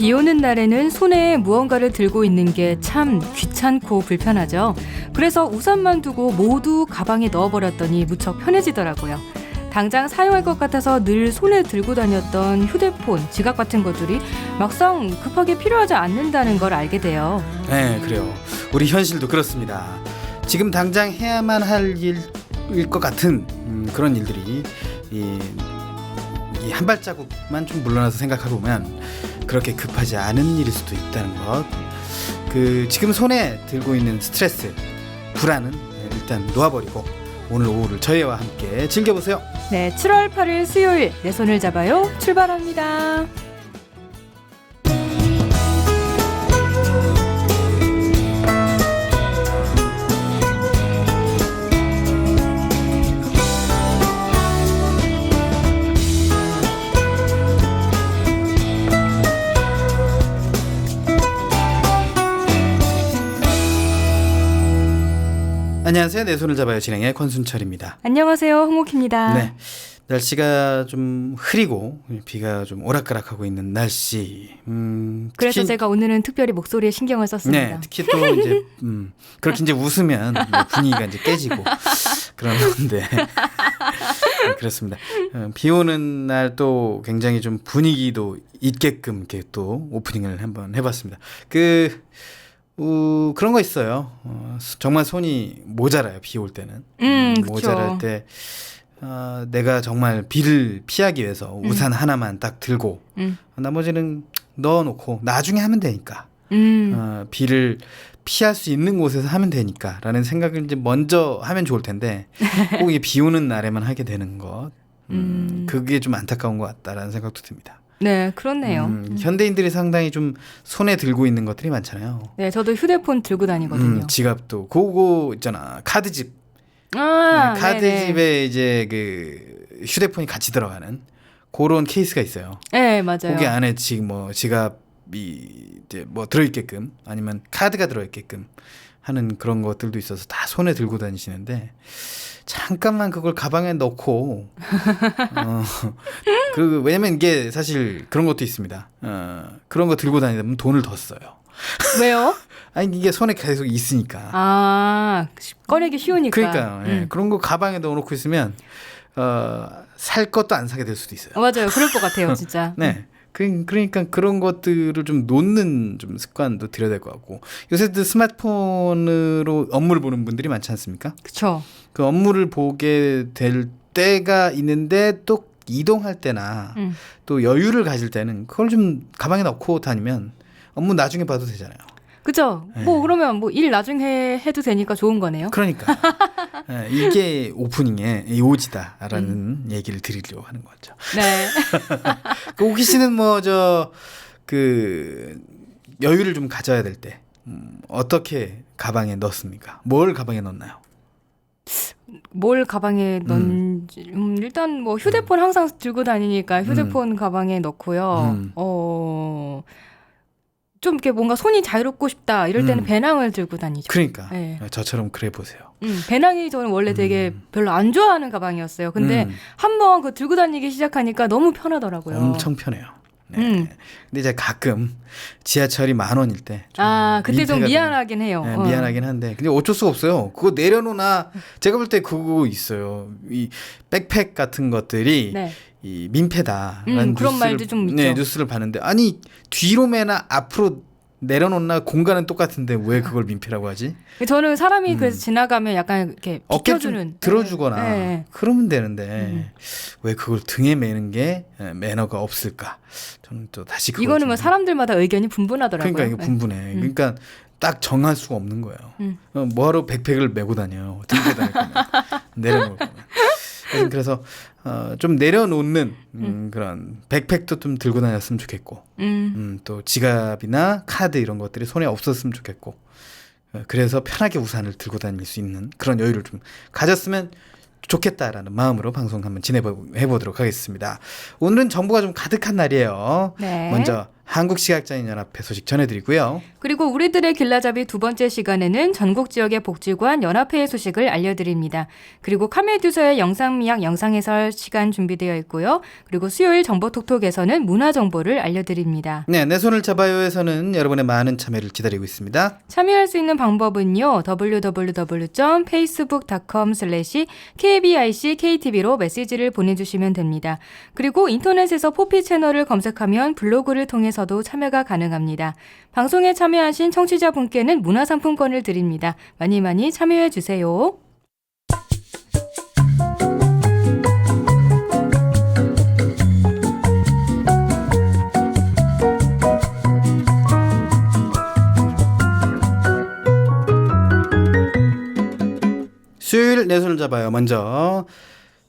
비 오는 날에는 손에 무언가를 들고 있는 게 참 귀찮고 불편하죠. 그래서 우산만 두고 모두 가방에 넣어버렸더니 무척 편해지더라고요. 당장 사용할 것 같아서 늘 손에 들고 다녔던 휴대폰, 지갑 같은 것들이 막상 급하게 필요하지 않는다는 걸 알게 돼요. 네, 그래요. 우리 현실도 그렇습니다. 지금 당장 해야만 할 일일 것 같은 그런 일들이 이 한 발자국만 좀 물러나서 생각해 보면 그렇게 급하지 않은 일일 수도 있다는 것. 지금 손에 들고 있는 스트레스, 불안은 일단 놓아버리고 오늘 오후를 저희와 함께 즐겨보세요. 네, 7월 8일 수요일 내 손을 잡아요. 출발합니다. 안녕하세요. 내 손을 잡아요. 진행의 권순철입니다. 안녕하세요. 홍옥희입니다. 네, 날씨가 좀 흐리고 비가 좀 오락가락하고 있는 날씨. 그래서 특히, 제가 오늘은 특별히 목소리에 신경을 썼습니다. 네, 특히 또 이제 그렇게 이제 웃으면 분위기가 이제 깨지고 그런 건데 그렇습니다. 비 오는 날 또 굉장히 좀 분위기도 있게끔 이렇게 또 오프닝을 한번 해봤습니다. 그런 거 있어요. 정말 손이 모자라요. 비 올 때는. 모자랄 때 내가 정말 비를 피하기 위해서 우산 하나만 딱 들고 나머지는 넣어놓고 나중에 하면 되니까 비를 피할 수 있는 곳에서 하면 되니까 라는 생각을 이제 먼저 하면 좋을 텐데 꼭 비 오는 날에만 하게 되는 것 그게 좀 안타까운 것 같다라는 생각도 듭니다. 네, 그렇네요. 현대인들이 상당히 좀 손에 들고 있는 것들이 많잖아요. 네, 저도 휴대폰 들고 다니거든요. 지갑도 그거 있잖아. 카드집. 카드집에 네네. 이제 그 휴대폰이 같이 들어가는 그런 케이스가 있어요. 네, 맞아요. 거기 안에 지갑이 이제 뭐 들어있게끔 아니면 카드가 들어있게끔 하는 그런 것들도 있어서 다 손에 들고 다니시는데 잠깐만 그걸 가방에 넣고 왜냐면 이게 사실 그런 것도 있습니다. 그런 거 들고 다니다 보면 돈을 더 써요. 왜요? 아니 이게 손에 계속 있으니까. 꺼내기 쉬우니까. 그러니까요. 예. 그런 거 가방에 넣어놓고 있으면 살 것도 안 사게 될 수도 있어요. 맞아요. 그럴 것 같아요, 진짜. 네. 그러니까 그런 것들을 좀 놓는 좀 습관도 들여야 될 것 같고 요새도 스마트폰으로 업무를 보는 분들이 많지 않습니까? 그렇죠. 그 업무를 보게 될 때가 있는데 또 이동할 때나 또 여유를 가질 때는 그걸 좀 가방에 넣고 다니면 업무 나중에 봐도 되잖아요. 그죠? 네. 뭐 그러면 뭐 일 나중에 해도 되니까 좋은 거네요. 그러니까 이게 오프닝의 요지다라는 얘기를 드리려고 하는 거죠. 네. 오키 씨는 여유를 좀 가져야 될 때 어떻게 가방에 넣습니까? 뭘 가방에 넣나요? 뭘 가방에 넣는지 일단 뭐 휴대폰 항상 들고 다니니까 휴대폰 가방에 넣고요. 좀 이렇게 뭔가 손이 자유롭고 싶다 이럴 때는 배낭을 들고 다니죠. 그러니까 네. 저처럼 그래 보세요. 배낭이 저는 원래 되게 별로 안 좋아하는 가방이었어요. 근데 한번 그 들고 다니기 시작하니까 너무 편하더라고요. 엄청 편해요. 네. 근데 이제 가끔 지하철이 10,000원일 때 그때 좀 미안하긴 해요. 네, 미안하긴 한데 근데 어쩔 수가 없어요. 그거 내려놓나 제가 볼 때 그거 있어요. 이 백팩 같은 것들이 네. 이 민폐다라는 그런 말도 좀 있죠. 네, 뉴스를 봤는데 아니 뒤로 매나 앞으로 내려놓나 공간은 똑같은데 왜 그걸 민폐라고 하지? 저는 사람이 그래서 지나가면 약간 이렇게 어깨 비켜주는 좀 들어주거나 네. 그러면 되는데 왜 그걸 등에 매는 게 매너가 없을까? 저는 또 다시 이거는 뭐 사람들마다 의견이 분분하더라고요. 그러니까 이거 분분해. 그러니까 딱 정할 수가 없는 거예요. 뭐하러 백팩을 메고 다녀요? 들고 다닐 거면 내려놓을 거면. 그래서 좀 내려놓는 그런 백팩도 좀 들고 다녔으면 좋겠고 또 지갑이나 카드 이런 것들이 손에 없었으면 좋겠고 그래서 편하게 우산을 들고 다닐 수 있는 그런 여유를 좀 가졌으면 좋겠다라는 마음으로 방송 한번 진행해보도록 하겠습니다. 오늘은 정보가 좀 가득한 날이에요. 네. 먼저 한국시각장애인연합회 소식 전해드리고요. 그리고 우리들의 길라잡이 두 번째 시간에는 전국 지역의 복지관 연합회의 소식을 알려드립니다. 그리고 카메듀서의 영상미학 영상해설 시간 준비되어 있고요. 그리고 수요일 정보톡톡에서는 문화정보를 알려드립니다. 네, 내 손을 잡아요에서는 여러분의 많은 참여를 기다리고 있습니다. 참여할 수 있는 방법은요. www.facebook.com/kbicktV로 메시지를 보내주시면 됩니다. 그리고 인터넷에서 포피 채널을 검색하면 블로그를 통해서도 참여가 가능합니다. 방송에 참여하신 청취자분께는 문화상품권을 드립니다. 많이 많이 참여해주세요. 수요일 내 손을 잡아요. 먼저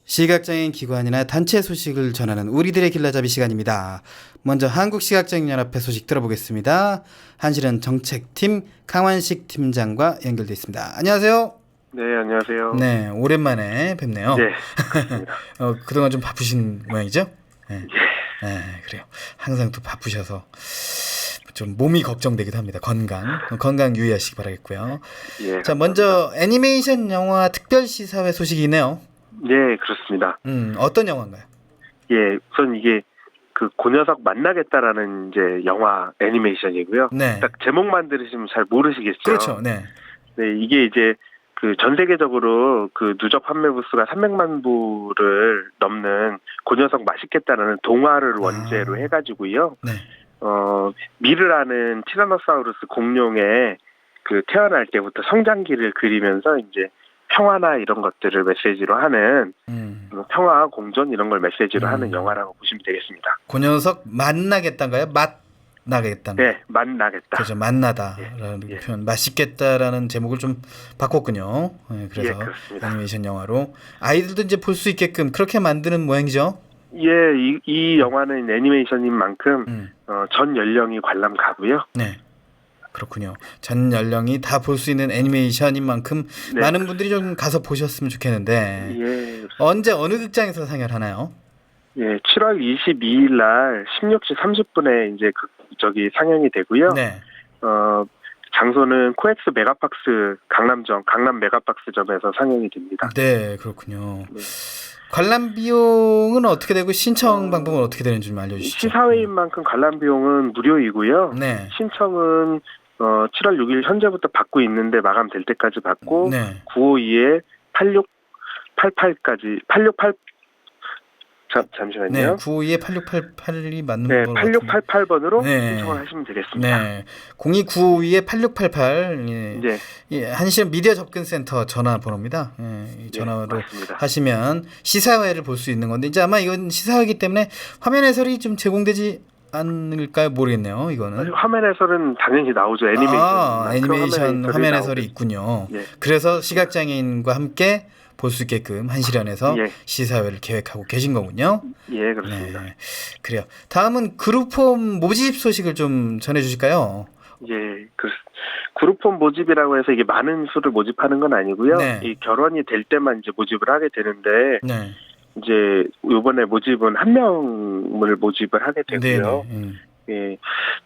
시각장애인 기관이나 단체 소식을 전하는 우리들의 길라잡이 시간입니다. 먼저 한국시각장애인연합회 소식 들어보겠습니다. 한실은 정책팀 강환식 팀장과 연결돼 있습니다. 안녕하세요. 네, 안녕하세요. 네, 오랜만에 뵙네요. 네, 그렇습니다. 그동안 좀 바쁘신 모양이죠? 네. 예. 네, 그래요. 항상 또 바쁘셔서 좀 몸이 걱정되기도 합니다. 건강 유의하시기 바라겠고요. 예. 자, 먼저 애니메이션 영화 특별시사회 소식이 있네요. 네, 그렇습니다. 어떤 영화인가요? 예, 우선 이게 그 고녀석 만나겠다라는 이제 영화 애니메이션이고요. 네. 딱 제목만 들으시면 잘 모르시겠죠. 그렇죠. 네. 네, 이게 이제 그 전 세계적으로 그 누적 판매 부수가 300만 부를 넘는 고녀석 맛있겠다라는 동화를 원제로 해가지고요. 네. 미르라는 티라노사우루스 공룡의 그 태어날 때부터 성장기를 그리면서 이제 평화나 이런 것들을 메시지로 하는 평화 공존 이런 걸 메시지로 하는 영화라고 보시면 되겠습니다. 고녀석 만나겠다인가요? 맛나겠다인가요? 네, 만나겠다. 그렇죠. 만나다라는 예. 표현. 맛있겠다라는 제목을 좀 바꿨군요. 네, 그래서 예, 그렇습니다. 애니메이션 영화로 아이들도 이제 볼 수 있게끔 그렇게 만드는 모양이죠. 예, 이 영화는 애니메이션인 만큼 전 연령이 관람 가고요. 네. 그렇군요. 전 연령이 다 볼 수 있는 애니메이션인 만큼 네. 많은 분들이 좀 가서 보셨으면 좋겠는데 예, 언제 어느 극장에서 상영하나요? 예, 7월 22일 날 16시 30분에 이제 저기 상영이 되고요. 네. 장소는 코엑스 메가박스 강남 메가박스점에서 상영이 됩니다. 네, 그렇군요. 네. 관람 비용은 어떻게 되고 신청 방법은 어떻게 되는지 좀 알려주시죠. 시사회인 만큼 관람 비용은 무료이고요. 네. 신청은 7월 6일 현재부터 받고 있는데 마감될 때까지 받고 네. 952에 8688까지 868 잠시만요. 네, 952에 8688이 맞는 네, 것 같은데. 88번으로 네. 신청을 하시면 되겠습니다. 네, 02952에 8688. 예. 네. 예, 한시름 미디어 접근센터 전화번호입니다. 예, 이 전화로 맞습니다. 하시면 시사회를 볼 수 있는 건데 이제 아마 이건 시사회이기 때문에 화면 해설이 좀 제공되지 않을까요? 모르겠네요. 이거는. 화면 해설은 당연히 나오죠. 애니메이션. 애니메이션 화면 해설이 있군요. 예. 그래서 시각장애인과 함께 볼 수 있게끔 한시련에서 예. 시사회를 계획하고 계신 거군요. 예, 그렇습니다. 네, 그래요. 다음은 그룹홈 모집 소식을 좀 전해주실까요? 예, 그룹홈 모집이라고 해서 이게 많은 수를 모집하는 건 아니고요. 네. 이 결혼이 될 때만 이제 모집을 하게 되는데 네. 이제 이번에 모집은 한 명을 모집을 하게 되고요. 네네. 예,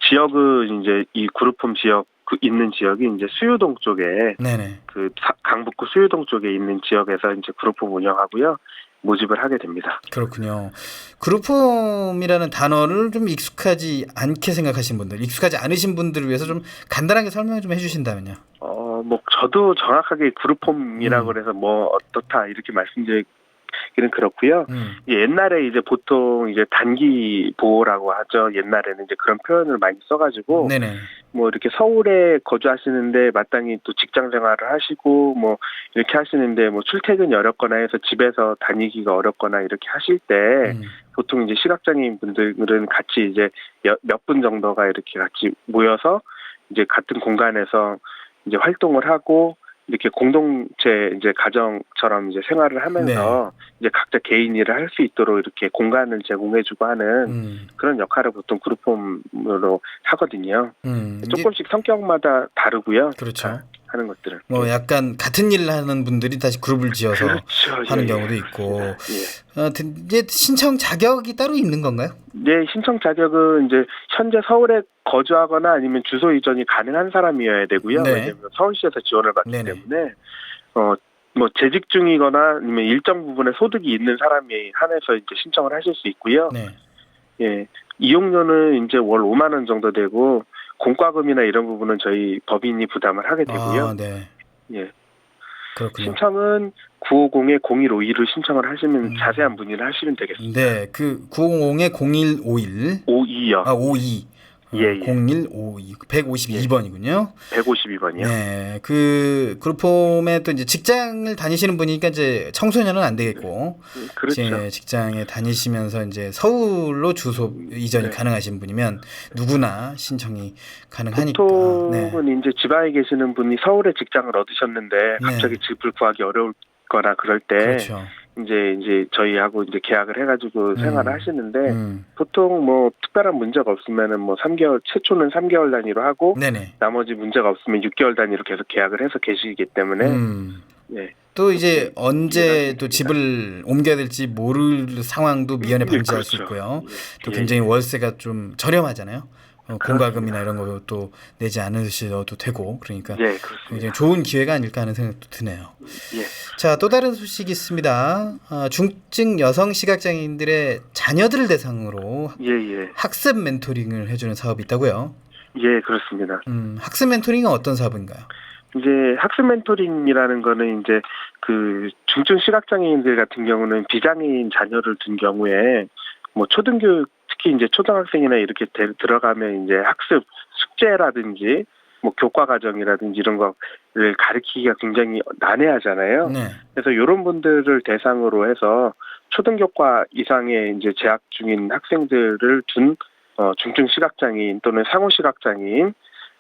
지역은 이제 이 그룹홈 지역 있는 지역이 이제 수유동 쪽에 네네. 그 강북구 수유동 쪽에 있는 지역에서 이제 그룹홈 운영하고요. 모집을 하게 됩니다. 그렇군요. 그룹홈이라는 단어를 좀 익숙하지 않게 생각하신 분들, 익숙하지 않으신 분들을 위해서 좀 간단하게 설명 좀 해주신다면요. 뭐 저도 정확하게 그룹홈이라고 그래서 뭐 어떻다 이렇게 말씀드리기는 그렇고요. 옛날에 이제 보통 이제 단기 보호라고 하죠. 옛날에는 이제 그런 표현을 많이 써가지고 네네. 뭐 이렇게 서울에 거주하시는데 마땅히 또 직장 생활을 하시고 뭐 이렇게 하시는데 뭐 출퇴근이 어렵거나 해서 집에서 다니기가 어렵거나 이렇게 하실 때 보통 이제 시각장애인 분들은 같이 이제 몇 분 정도가 이렇게 같이 모여서 이제 같은 공간에서 이제 활동을 하고 이렇게 공동체 이제 가정처럼 이제 생활을 하면서 이제 각자 개인 일을 할 수 있도록 이렇게 공간을 제공해주고 하는 그런 역할을 보통 그룹홈으로 하거든요. 조금씩 성격마다 다르고요. 그렇죠. 하는 것들은. 뭐 약간 같은 일을 하는 분들이 다시 그룹을 지어서 그렇죠. 하는 예, 경우도 있고. 이제 신청 자격이 따로 있는 건가요? 네, 신청 자격은 이제 현재 서울에 거주하거나 아니면 주소 이전이 가능한 사람이어야 되고요. 네. 왜냐하면 서울시에서 지원을 받기 네네. 때문에 뭐 재직 중이거나 아니면 일정 부분의 소득이 있는 사람이 한해서 이제 신청을 하실 수 있고요. 네. 예, 이용료는 이제 월 5만 원 정도 되고 공과금이나 이런 부분은 저희 법인이 부담을 하게 되고요. 아, 네. 예. 그렇군요. 신청은 950-0151을 신청을 하시면 자세한 문의를 하시면 되겠습니다. 네, 그 950-0151 52요. 52 예. 0152 152번이군요. 152번이요. 네, 그 그룹홈에 또 이제 직장을 다니시는 분이니까 이제 청소년은 안 되겠고, 그렇죠. 이제 직장에 다니시면서 이제 서울로 주소 이전이 네. 가능하신 분이면 누구나 신청이 가능하니까. 보통은 네. 이제 지방에 계시는 분이 서울에 직장을 얻으셨는데 갑자기 집을 구하기 어려울 거나 그럴 때 그렇죠. 이제 저희하고 이제 계약을 해가지고 생활을 하시는데 보통 뭐 특별한 문제가 없으면은 뭐 3개월 최초는 3개월 단위로 하고 네네. 나머지 문제가 없으면 6개월 단위로 계속 계약을 해서 계시기 때문에 네. 또 이제 언제 또 집을 옮겨야 될지 모를 상황도 미연에 방지할 수 그렇죠. 있고요. 또 예. 굉장히 월세가 좀 저렴하잖아요. 공과금이나 이런 것도 내지 않으셔도 되고 그러니까 예, 그렇습니다. 굉장히 좋은 기회가 아닐까 하는 생각도 드네요. 예. 자, 또 다른 소식이 있습니다. 중증 여성 시각장애인들의 자녀들을 대상으로 예. 학습 멘토링을 해주는 사업이 있다고요? 예, 그렇습니다. 학습 멘토링은 어떤 사업인가요? 이제 학습 멘토링이라는 거는 이제 그 중증 시각장애인들 같은 경우는 비장애인 자녀를 둔 경우에 뭐 초등교육 특히 이제 초등학생이나 이렇게 들어가면 이제 학습 숙제라든지 뭐 교과 과정이라든지 이런 거를 가르치기가 굉장히 난해하잖아요. 네. 그래서 이런 분들을 대상으로 해서 초등교과 이상의 이제 재학 중인 학생들을 둔 중증 시각장애인 또는 상호 시각장애인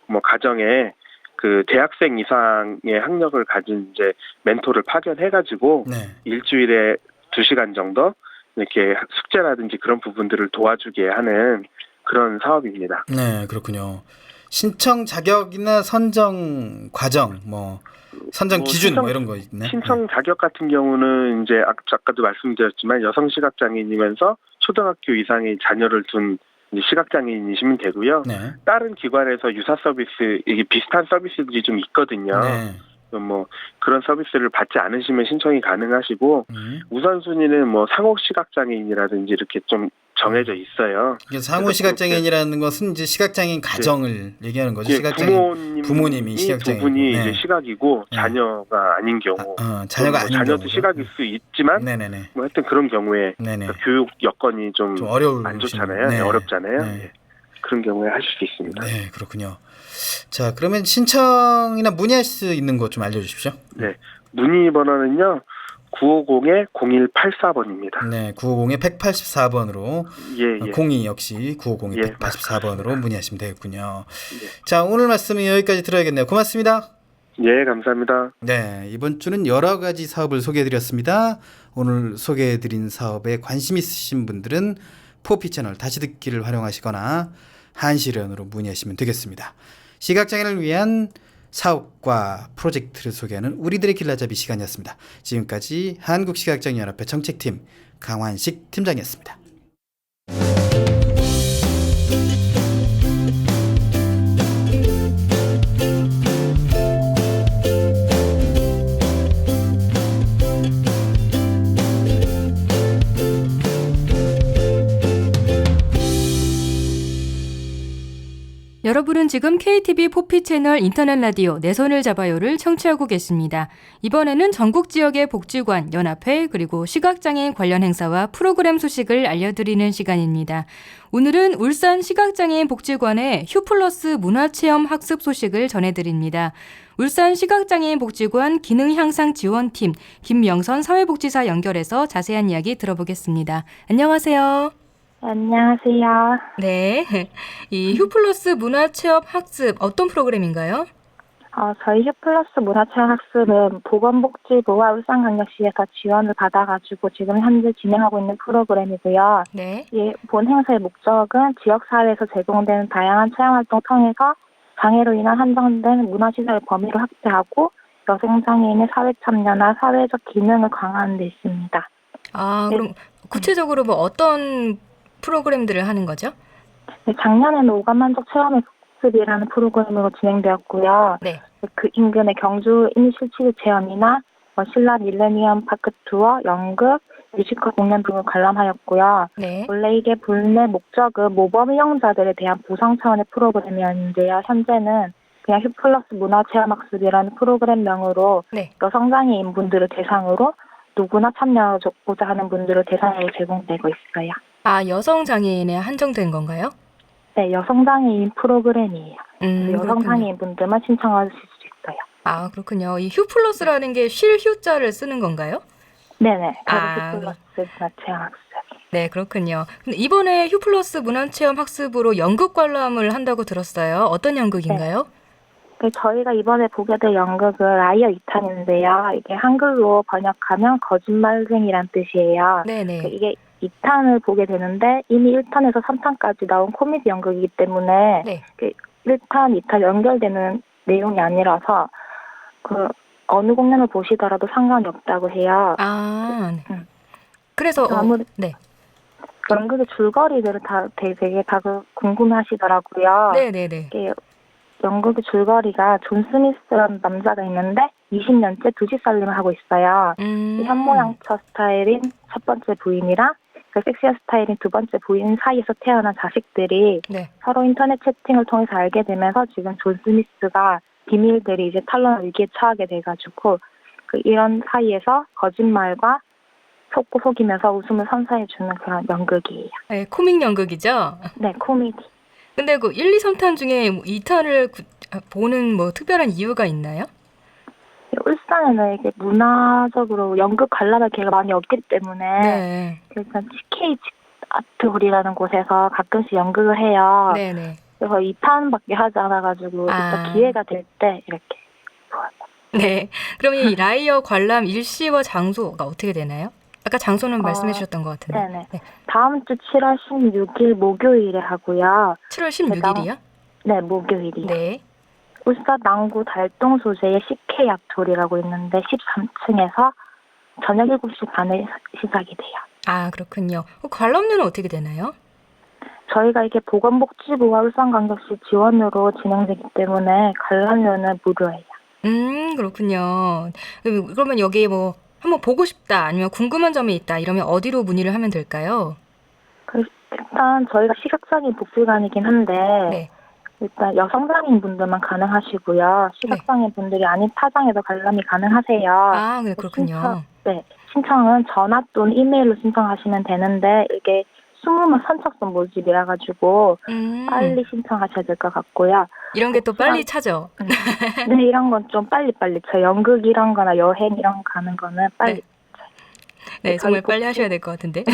뭐 가정에 그 대학생 이상의 학력을 가진 이제 멘토를 파견해가지고 네. 일주일에 2시간 정도 이렇게 숙제라든지 그런 부분들을 도와주게 하는 그런 사업입니다. 네, 그렇군요. 신청 자격이나 선정 과정, 뭐 선정 기준 뭐 이런 거 있네. 신청 자격 같은 경우는 이제 아까도 말씀드렸지만 여성 시각장애인이면서 초등학교 이상의 자녀를 둔 이제 시각장애인이시면 되고요. 네. 다른 기관에서 유사 서비스, 이게 비슷한 서비스들이 좀 있거든요. 네. 뭐 그런 서비스를 받지 않으시면 신청이 가능하시고 우선순위는 뭐 상호 시각장애인이라든지 이렇게 좀 정해져 있어요. 상호 시각장애인이라는 것은 이제 시각장애인 가정을 얘기하는 거죠. 시각장애인 부모님이 시각장애인 두 분이 이제 시각이고 자녀가 아닌 경우, 자녀가 아닌 자녀도 경우죠. 시각일 수 있지만, 네네네. 뭐 하여튼 그런 경우에 그러니까 교육 여건이 좀 안 좋잖아요. 네. 어렵잖아요. 네. 그런 경우에 하실 수 있습니다. 네, 그렇군요. 자, 그러면 신청이나 문의할 수 있는 것 좀 알려주십시오. 네, 문의 번호는요. 950-0184번입니다. 네, 950-184번으로 02 역시 950-184번으로 문의하시면 되겠군요. 자, 오늘 말씀은 여기까지 들어야겠네요. 고맙습니다. 예, 감사합니다. 네, 이번 주는 여러 가지 사업을 소개해드렸습니다. 오늘 소개해드린 사업에 관심 있으신 분들은 포피 채널 다시 듣기를 활용하시거나 한시련으로 문의하시면 되겠습니다. 시각장애를 위한 사업과 프로젝트를 소개하는 우리들의 길라잡이 시간이었습니다. 지금까지 한국시각장애연합회 정책팀 강환식 팀장이었습니다. 여러분은 지금 KTV 포피 채널 인터넷 라디오 내 손을 잡아요를 청취하고 계십니다. 이번에는 전국 지역의 복지관, 연합회 그리고 시각장애인 관련 행사와 프로그램 소식을 알려드리는 시간입니다. 오늘은 울산 시각장애인 복지관의 휴플러스 문화체험 학습 소식을 전해드립니다. 울산 시각장애인 복지관 기능향상지원팀 김명선 사회복지사 연결해서 자세한 이야기 들어보겠습니다. 안녕하세요. 안녕하세요. 네, 이 휴플러스 문화체험 학습 어떤 프로그램인가요? 저희 휴플러스 문화체험 학습은 보건복지부와 울산광역시에서 지원을 받아가지고 지금 현재 진행하고 있는 프로그램이고요. 네. 본 행사의 목적은 지역사회에서 제공되는 다양한 체험활동 통해서 장애로 인한 한정된 문화시설 범위를 확대하고 여성장애인의 사회 참여나 사회적 기능을 강화하는 데 있습니다. 아, 그럼 구체적으로 뭐 어떤 프로그램들을 하는 거죠? 네, 작년에는 오감만족 체험의 복습이라는 프로그램으로 진행되었고요. 네. 그 인근의 경주 인실치즈 체험이나 신라 밀레니엄 파크 투어, 연극, 뮤지컬 공연 등을 관람하였고요. 네. 원래 이게 본래 목적은 모범 이용자들에 대한 보상 차원의 프로그램이었는데요. 현재는 그냥 휴플러스 문화체험학습이라는 프로그램명으로 네. 여성장애인 분들을 대상으로 누구나 참여하고자 하는 분들을 대상으로 제공되고 있어요. 아, 여성 장애인에 한정된 건가요? 네, 여성장애인 프로그램이에요. 그래서 그렇군요. 여성장애인 분들만 신청하실 수 있어요. 아, 그렇군요. 이 휴플러스라는 게 쉴 휴자를 쓰는 건가요? 네네. 아, 휴플러스 문화체험학습. 네, 그렇군요. 근데 이번에 휴플러스 문화체험 학습으로 연극 관람을 한다고 들었어요. 어떤 연극인가요? 저희가 이번에 보게 될 연극은 라이어 2탄인데요. 이게 한글로 번역하면 거짓말쟁이란 뜻이에요. 네네. 이게 2탄을 보게 되는데 이미 1탄에서 3탄까지 나온 코미디 연극이기 때문에 네. 1탄, 2탄 연결되는 내용이 아니라서 어느 공연을 보시더라도 상관이 없다고 해요. 아, 네. 그래서 네. 연극의 줄거리들을 다 되게 궁금해하시더라고요. 네네네. 연극의 줄거리가 존 스미스라는 남자가 있는데 20년째 두시살림을 하고 있어요. 현모양처 스타일인 첫 번째 부인이랑 그 섹시한 스타일인 두 번째 부인 사이에서 태어난 자식들이 네. 서로 인터넷 채팅을 통해서 알게 되면서 지금 존 스미스가 비밀들이 이제 탄로나 위기에 처하게 돼가지고 이런 사이에서 거짓말과 속이면서 웃음을 선사해주는 그런 연극이에요. 네, 코믹 연극이죠? 네, 코미디. 근데 1, 2, 3탄 중에 2탄을 보는 특별한 이유가 있나요? 울산에는 이게 문화적으로 연극 관람할 기회가 많이 없기 때문에 네. 일단 CK 아트홀이라는 곳에서 가끔씩 연극을 해요. 네네. 그래서 2탄밖에 하지 않아가지고 일단 기회가 될 때 이렇게 보아요. 네. 그럼 이 라이어 관람 일시와 장소가 어떻게 되나요? 아까 장소는 말씀해 주셨던 것 같은데. 네네. 네. 다음 주 7월 16일 목요일에 하고요. 7월 16일이요? 네, 목요일이요. 네. 울산 남구 달동 소재의 CK 아트홀이라고 있는데 13층에서 저녁 7시 반에 시작이 돼요. 아, 그렇군요. 관람료는 어떻게 되나요? 저희가 이게 보건복지부와 울산광역시 지원으로 진행되기 때문에 관람료는 무료예요. 그렇군요. 그러면 여기에 한번 보고 싶다 아니면 궁금한 점이 있다 이러면 어디로 문의를 하면 될까요? 일단 저희가 시각장애인 복지관이긴 한데 네. 일단 여성장애인 분들만 가능하시고요. 시각장애인 분들이 아닌 타장에도 관람이 가능하세요. 아, 네, 그렇군요. 신청은 전화 또는 이메일로 신청하시면 되는데 이게 20명 선착순 모집이라 가지고 빨리 신청하셔야 될 것 같고요. 이런 게 또 빨리 차죠? 네, 이런 건 좀 빨리빨리 쳐요. 연극 이런 거나 여행 이런 거 가는 거는 빨리. 네, 정말 빨리 하셔야 될 것 같은데.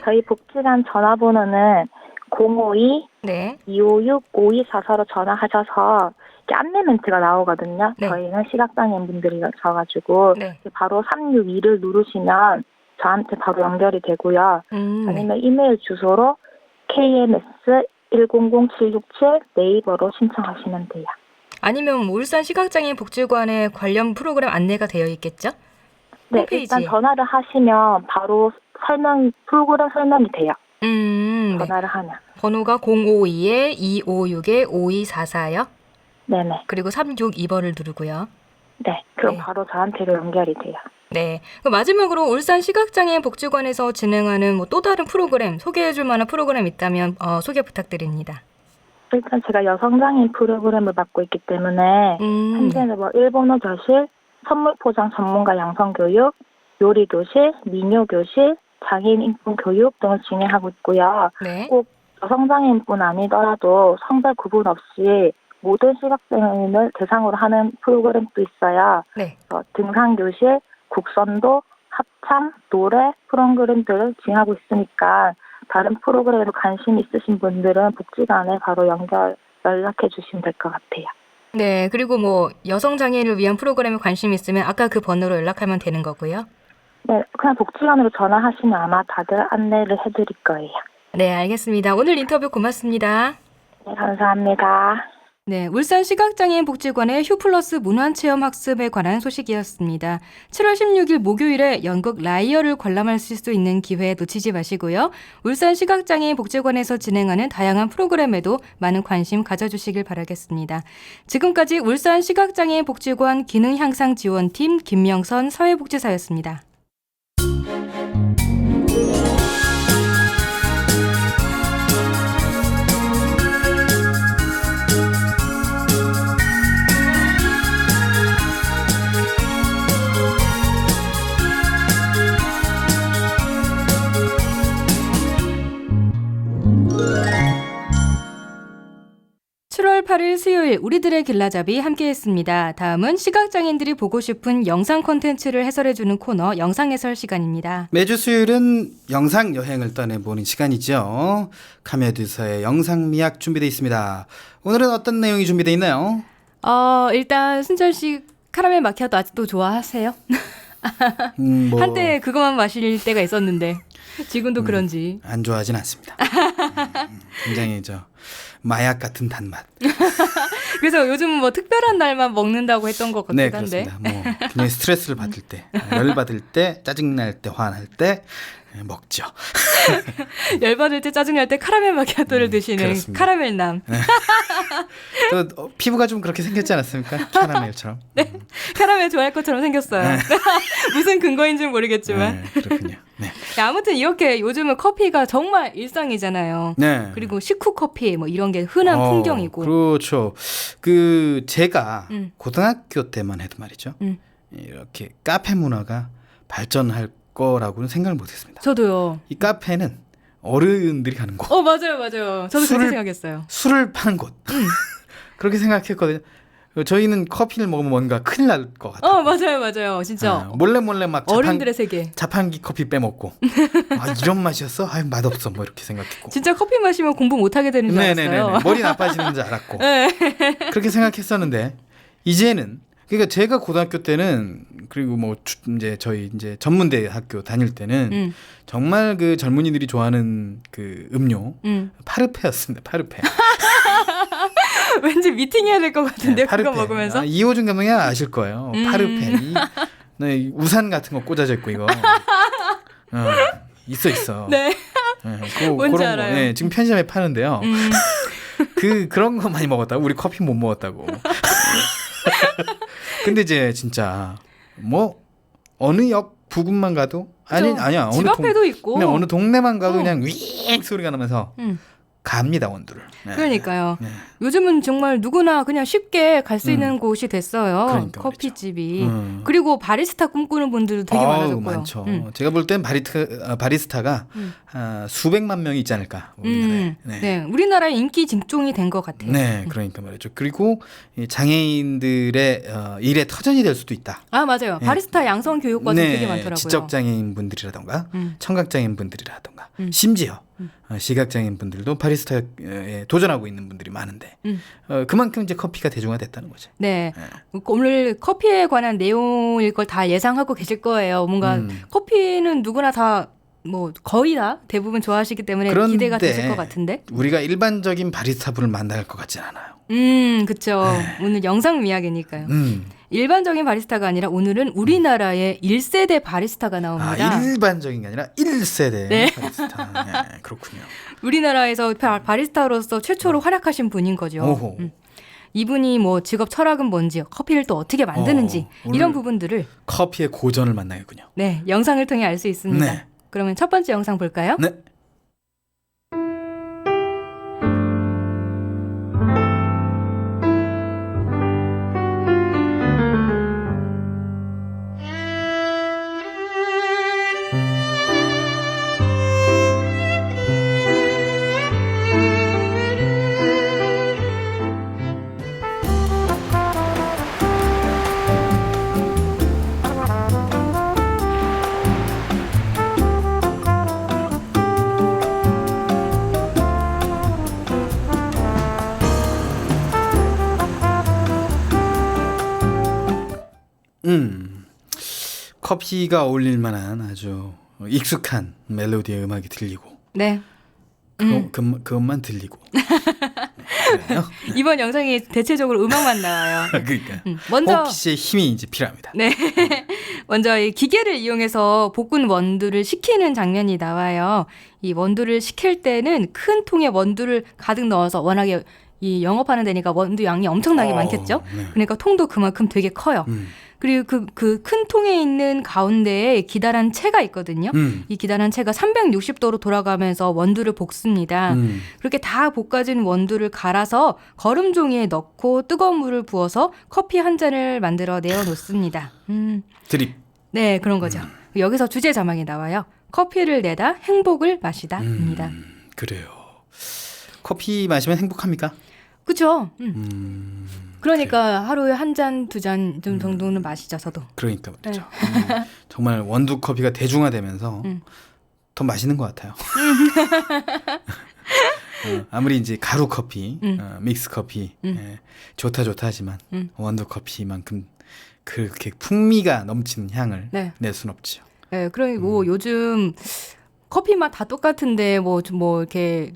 저희 복지관 전화번호는 052 네. 256-5244로 전화하셔서 이렇게 안내 멘트가 나오거든요. 네. 저희는 시각장애인 분들이셔가지고 바로 362를 누르시면 저한테 바로 연결이 되고요. 아니면 이메일 주소로 kms100767 네이버로 신청하시면 돼요. 아니면 울산 시각장애인 복지관에 관련 프로그램 안내가 되어 있겠죠? 네, 홈페이지에. 일단 전화를 하시면 바로 프로그램 설명이 돼요. 전화를 하면. 번호가 052-256-5244요? 네네. 그리고 362번을 누르고요. 네, 그럼 바로 저한테로 연결이 돼요. 네. 그럼 마지막으로 울산 시각장애인 복지관에서 진행하는 또 다른 프로그램, 소개해줄 만한 프로그램 있다면 소개 부탁드립니다. 일단 제가 여성장애인 프로그램을 맡고 있기 때문에 현재는 일본어 교실, 선물 포장 전문가 양성교육, 요리교실, 민요교실, 장애인 인권 교육 등을 진행하고 있고요. 네. 꼭 여성장애인뿐 아니더라도 성별 구분 없이 모든 시각장애인을 대상으로 하는 프로그램도 있어요. 네. 등산교실, 국선도, 합창, 노래 프로그램들을 진행하고 있으니까 다른 프로그램에도 관심 있으신 분들은 복지관에 바로 연락해 주시면 될 것 같아요. 네, 그리고 여성 장애인을 위한 프로그램에 관심 있으면 아까 그 번호로 연락하면 되는 거고요. 네, 그냥 복지관으로 전화하시면 아마 다들 안내를 해드릴 거예요. 네, 알겠습니다. 오늘 인터뷰 고맙습니다. 네, 감사합니다. 네, 울산 시각장애인 복지관의 휴플러스 문화체험 학습에 관한 소식이었습니다. 7월 16일 목요일에 연극 라이어를 관람하실 수 있는 기회 놓치지 마시고요. 울산 시각장애인 복지관에서 진행하는 다양한 프로그램에도 많은 관심 가져주시길 바라겠습니다. 지금까지 울산 시각장애인 복지관 기능향상지원팀 김명선 사회복지사였습니다. (7월 8일) 수요일 우리들의 길라잡이 함께했습니다. 다음은 시각장애인들이 보고 싶은 영상 콘텐츠를 해설해주는 코너 영상해설 시간입니다. 매주 수요일은 영상 여행을 떠내보는 시간이죠. 카메드서의 영상미학 준비되어 있습니다. 오늘은 어떤 내용이 준비되어 있나요? 일단 순철 씨 카라멜 마키아토 아직도 좋아하세요? 한때 그것만 마실 때가 있었는데 지금도 그런지 안 좋아하진 않습니다. 굉장히 마약 같은 단맛. 그래서 요즘 뭐 특별한 날만 먹는다고 했던 것 같긴 네, 한데. 그렇습니다. 굉장히 스트레스를 받을 때, 열받을 때, 짜증날 때, 화날 때 먹죠. 열받을 때 짜증날 때 카라멜 마키아토를 드시는 그렇습니다. 카라멜남. 또 피부가 좀 그렇게 생겼지 않았습니까? 캐러멜처럼. 네, 카라멜 좋아할 것처럼 생겼어요. 무슨 근거인지는 모르겠지만. 네, 그렇군요. 네. 아무튼 이렇게 요즘은 커피가 정말 일상이잖아요. 네. 그리고 식후 커피 뭐 이런 게 흔한 풍경이고. 그렇죠. 제가 고등학교 때만 해도 말이죠. 이렇게 카페 문화가 발전할 거라고는 생각을 못했습니다. 저도요. 이 카페는 어른들이 가는 곳. 맞아요. 저도 그렇게 생각했어요. 술을 파는 곳. 그렇게 생각했거든요. 저희는 커피를 먹으면 뭔가 큰일 날 것 같아요. 맞아요. 진짜. 몰래 막 어른들의 세계. 자판기 커피 빼먹고. 이런 맛이었어? 맛없어. 뭐 이렇게 생각했고. 진짜 커피 마시면 공부 못하게 되는 줄 알았어요. 머리 나빠지는 줄 알았고. 그렇게 생각했었는데 이제는 그러니까 제가 고등학교 때는 그리고 뭐 이제 저희 이제 전문대 학교 다닐 때는 정말 그 젊은이들이 좋아하는 그 음료 파르페였습니다. 파르페. 왠지 미팅해야 될 것 같은데 파르페. 그거 먹으면서. 이호준 감독이 아실 거예요. 파르페. 이 우산 같은 거 꽂아져 있고 이거. 있어. 네. 뭔지 그런 알아요. 거. 네, 지금 편의점에 파는데요. 그런 거 많이 먹었다고. 우리 커피 못 먹었다고. 근데 이제 진짜 뭐 어느 역 부근만 가도 아니야. 집 앞에도 있고. 그냥 어느 동네만 가도 그냥 윙 소리가 나면서 갑니다, 원두를. 네. 그러니까요. 네. 요즘은 정말 누구나 그냥 쉽게 갈 수 있는 곳이 됐어요. 그러니까 커피집이. 그리고 바리스타 꿈꾸는 분들도 되게 많아졌고요. 많죠. 제가 볼 땐 바리스타가 수백만 명이 있지 않을까. 우리나라에. 네, 우리나라의 인기 직종이 된 것 같아요. 네, 그러니까 말이죠. 그리고 이 장애인들의 일의 터전이 될 수도 있다. 맞아요. 바리스타 양성 교육과도 되게 많더라고요. 지적장애인 분들이라던가 청각장애인 분들이라던가 심지어 시각장애인 분들도 바리스타에 도전하고 있는 분들이 많은데 그만큼 이제 커피가 대중화됐다는 거죠. 네. 오늘 커피에 관한 내용일 걸 다 예상하고 계실 거예요. 뭔가 커피는 누구나 다 뭐 거의 다 대부분 좋아하시기 때문에 기대가 되실 것 같은데. 우리가 일반적인 바리스타 분을 만날 것 같진 않아요. 그렇죠. 오늘 영상 미학이니까요. 일반적인 바리스타가 아니라 오늘은 우리나라의 1세대 바리스타가 나옵니다. 일반적인 게 아니라 1세대 네. 바리스타. 네, 그렇군요. 우리나라에서 바리스타로서 최초로 활약하신 분인 거죠. 이분이 뭐 직업 철학은 뭔지, 커피를 또 어떻게 만드는지 이런 부분들을 커피의 고전을 만나겠군요. 네, 영상을 통해 알 수 있습니다. 네. 그러면 첫 번째 영상 볼까요? 네. 커피가 어울릴 만한 아주 익숙한 멜로디의 음악이 들리고 네. 그것만 들리고 그래요? 이번 영상이 대체적으로 음악만 나와요. 그러니까 먼저 호흡 씨의 힘이 이제 필요합니다. 네. 먼저 이 기계를 이용해서 볶은 원두를 식히는 장면이 나와요. 이 원두를 식힐 때는 큰 통에 원두를 가득 넣어서 워낙에 이 영업하는 데니까 원두 양이 엄청나게 많겠죠. 네. 그러니까 통도 그만큼 되게 커요. 그리고 그 큰 통에 있는 가운데에 기다란 채가 있거든요. 이 기다란 채가 360도로 돌아가면서 원두를 볶습니다. 그렇게 다 볶아진 원두를 갈아서 거름 종이에 넣고 뜨거운 물을 부어서 커피 한 잔을 만들어 내어 놓습니다. 드립. 네, 그런 거죠. 여기서 주제 자막이 나와요. 커피를 내다 행복을 마시다입니다. 그래요. 커피 마시면 행복합니까? 그렇죠. 그러니까 하루에 한 잔, 두 잔 좀 정도는 마시죠, 저도. 그러니까 말이죠. 정말 원두 커피가 대중화되면서 더 맛있는 것 같아요. 아무리 이제 가루 커피, 믹스 커피 좋다 하지만 원두 커피만큼 그렇게 풍미가 넘치는 향을 낼 순 없죠. 네, 그리고 요즘 커피 맛 다 똑같은데 뭐 이렇게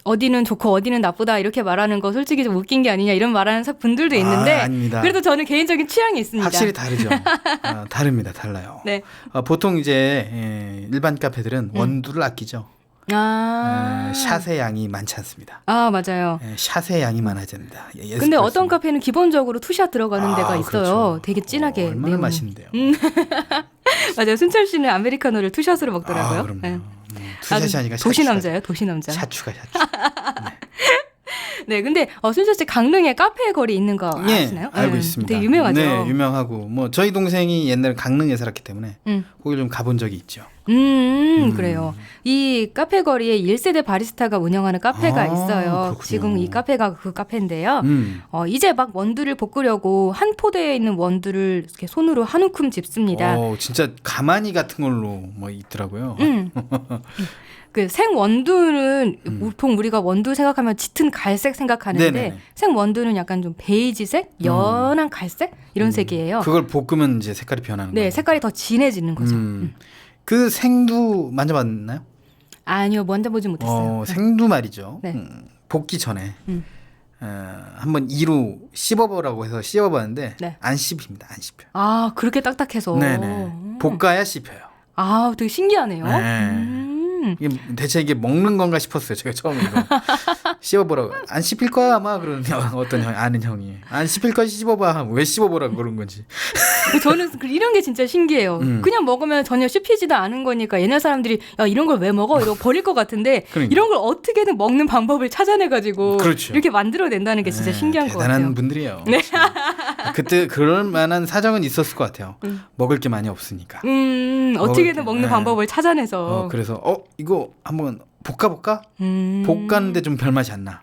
어디는 좋고 어디는 나쁘다 이렇게 말하는 거 솔직히 좀 웃긴 게 아니냐 이런 말하는 분들도 있는데 아닙니다. 그래도 저는 개인적인 취향이 있습니다. 확실히 다르죠. 다릅니다. 달라요. 네. 보통 이제 일반 카페들은 원두를 아끼죠. 샷의 양이 많지 않습니다. 맞아요. 샷의 양이 많아야 됩니다. 근데 어떤 카페는 기본적으로 투샷 들어가는 데가 있어요. 그렇죠. 되게 진하게. 얼마나 맛있는데요. 맞아요. 순철 씨는 아메리카노를 투샷으로 먹더라고요. 그럼요. 네. 투샷이 아니라 도시 남자예요. 도시 남자. 샤추가. 네, 근데 순철 씨 강릉에 카페 거리 있는 거 아시나요? 알고 있습니다. 되게 유명하죠. 네, 유명하고 뭐 저희 동생이 옛날에 강릉에 살았기 때문에 거기 좀 가본 적이 있죠. 그래요. 이 카페 거리에 1세대 바리스타가 운영하는 카페가 있어요. 그렇군요. 지금 이 카페가 그 카페인데요. 이제 막 원두를 볶으려고 한 포대에 있는 원두를 이렇게 손으로 한 움큼 짚습니다. 진짜 가마니 같은 걸로 뭐 있더라고요. 그 생 원두는 보통 우리가 원두 생각하면 짙은 갈색 생각하는데 네네. 생 원두는 약간 좀 베이지색, 연한 갈색 이런 색이에요. 그걸 볶으면 이제 색깔이 변하는 거예요. 네, 색깔이 더 진해지는 거죠. 그 생두 만져봤나요? 아니요, 만져보지 못했어요. 생두 말이죠. 네. 볶기 전에 한번 이로 씹어보라고 해서 씹어봤는데 네. 안 씹힙니다. 안 씹혀요. 그렇게 딱딱해서. 네네. 볶아야 씹혀요. 되게 신기하네요. 네. 대체 이게 먹는 건가 싶었어요. 제가 처음에 이거 씹어보라고. 안 씹힐 거야 아마 그러는 어떤 아는 형이 안 씹힐 거 씹어봐. 왜 씹어보라고 그런 건지. 저는 이런 게 진짜 신기해요. 그냥 먹으면 전혀 씹히지도 않은 거니까 옛날 사람들이 야 이런 걸 왜 먹어? 이러고 버릴 것 같은데 그러니까. 이런 걸 어떻게든 먹는 방법을 찾아내가지고 그렇죠. 이렇게 만들어낸다는 게 진짜 신기한 것 같아요. 대단한 분들이에요. 네. 그때 그럴 만한 사정은 있었을 것 같아요. 먹을 게 많이 없으니까. 어떻게든 먹는 방법을 찾아내서. 그래서 이거 한번 볶아볼까? 볶았는데 좀 별맛이 안 나.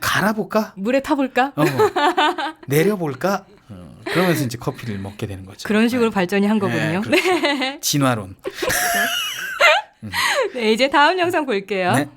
갈아볼까? 물에 타볼까? 내려볼까? 그러면서 이제 커피를 먹게 되는 거죠. 그런 식으로 발전이 한 거군요. 그렇죠. 네. 진화론. 네, 이제 다음 영상 볼게요. 네.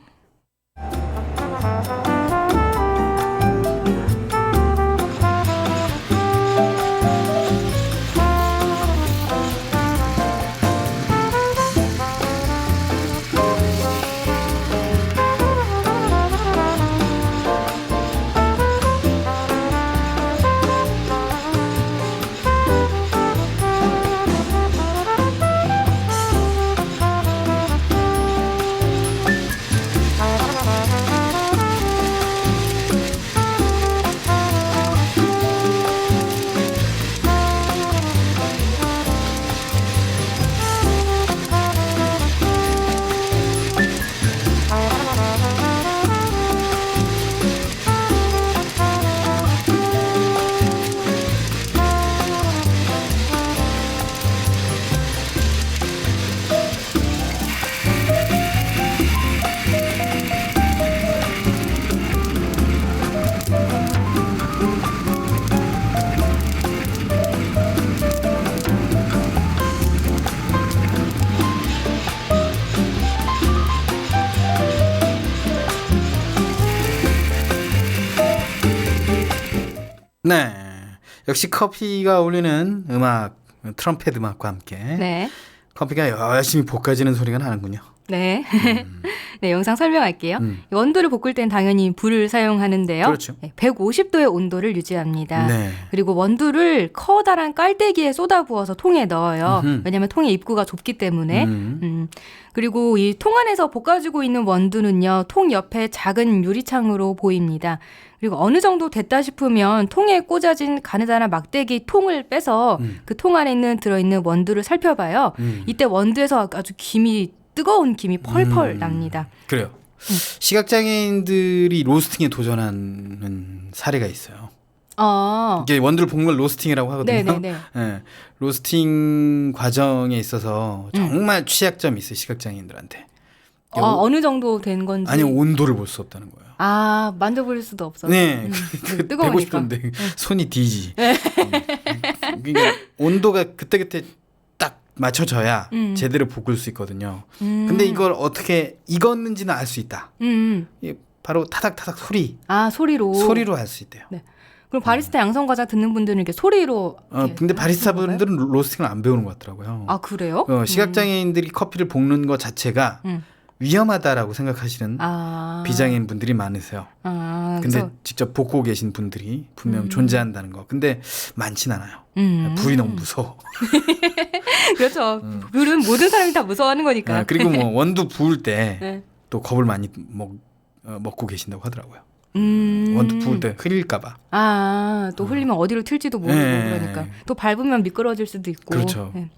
네. 역시 커피가 어울리는 음악, 트럼펫 음악과 함께 네. 커피가 열심히 볶아지는 소리가 나는군요. 네. 네, 영상 설명할게요. 음. 원두를 볶을 땐 당연히 불을 사용하는데요. 그렇죠. 150도의 온도를 유지합니다. 네. 그리고 원두를 커다란 깔때기에 쏟아부어서 통에 넣어요. 음흠. 왜냐하면 통의 입구가 좁기 때문에. 그리고 이 통 안에서 볶아지고 있는 원두는요, 통 옆에 작은 유리창으로 보입니다. 그리고 어느 정도 됐다 싶으면 통에 꽂아진 가느다란 막대기 통을 빼서 그 통 안에 들어있는 원두를 살펴봐요. 이때 원두에서 아주 뜨거운 김이 펄펄 납니다. 그래요. 시각장애인들이 로스팅에 도전하는 사례가 있어요. 이게 원두를 볶는 걸 로스팅이라고 하거든요. 네네네. 네. 로스팅 과정에 있어서 정말 취약점이 있어요, 시각장애인들한테. 어느 정도 된 건지. 아니, 온도를 볼 수 없다는 거예요. 만져볼 수도 없어서. 네. 뜨거우니까. 150도인데 손이 뒤지. 그러니까 온도가 그때그때 딱 맞춰져야 제대로 볶을 수 있거든요. 근데 이걸 어떻게 익었는지는 알 수 있다. 이게 바로 타닥타닥 소리. 소리로 알 수 있대요. 네. 그럼 바리스타 양성과정 듣는 분들은 이렇게 소리로. 근데 바리스타 분들은 로스팅을 안 배우는 것 같더라고요. 그래요? 시각장애인들이 커피를 볶는 것 자체가 위험하다라고 생각하시는 비장애인 분들이 많으세요. 근데 그래서. 직접 볶고 계신 분들이 분명 존재한다는 거. 근데 많진 않아요. 불이 너무 무서워. 그렇죠. 불은 모든 사람이 다 무서워하는 거니까. 그리고 뭐 원두 부을 때 또 네. 겁을 많이 먹고 계신다고 하더라고요. 원두 부을 때 흘릴까봐. 또 흘리면 어디로 튈지도 모르고 그러니까. 또 밟으면 미끄러질 수도 있고. 그렇죠. 네.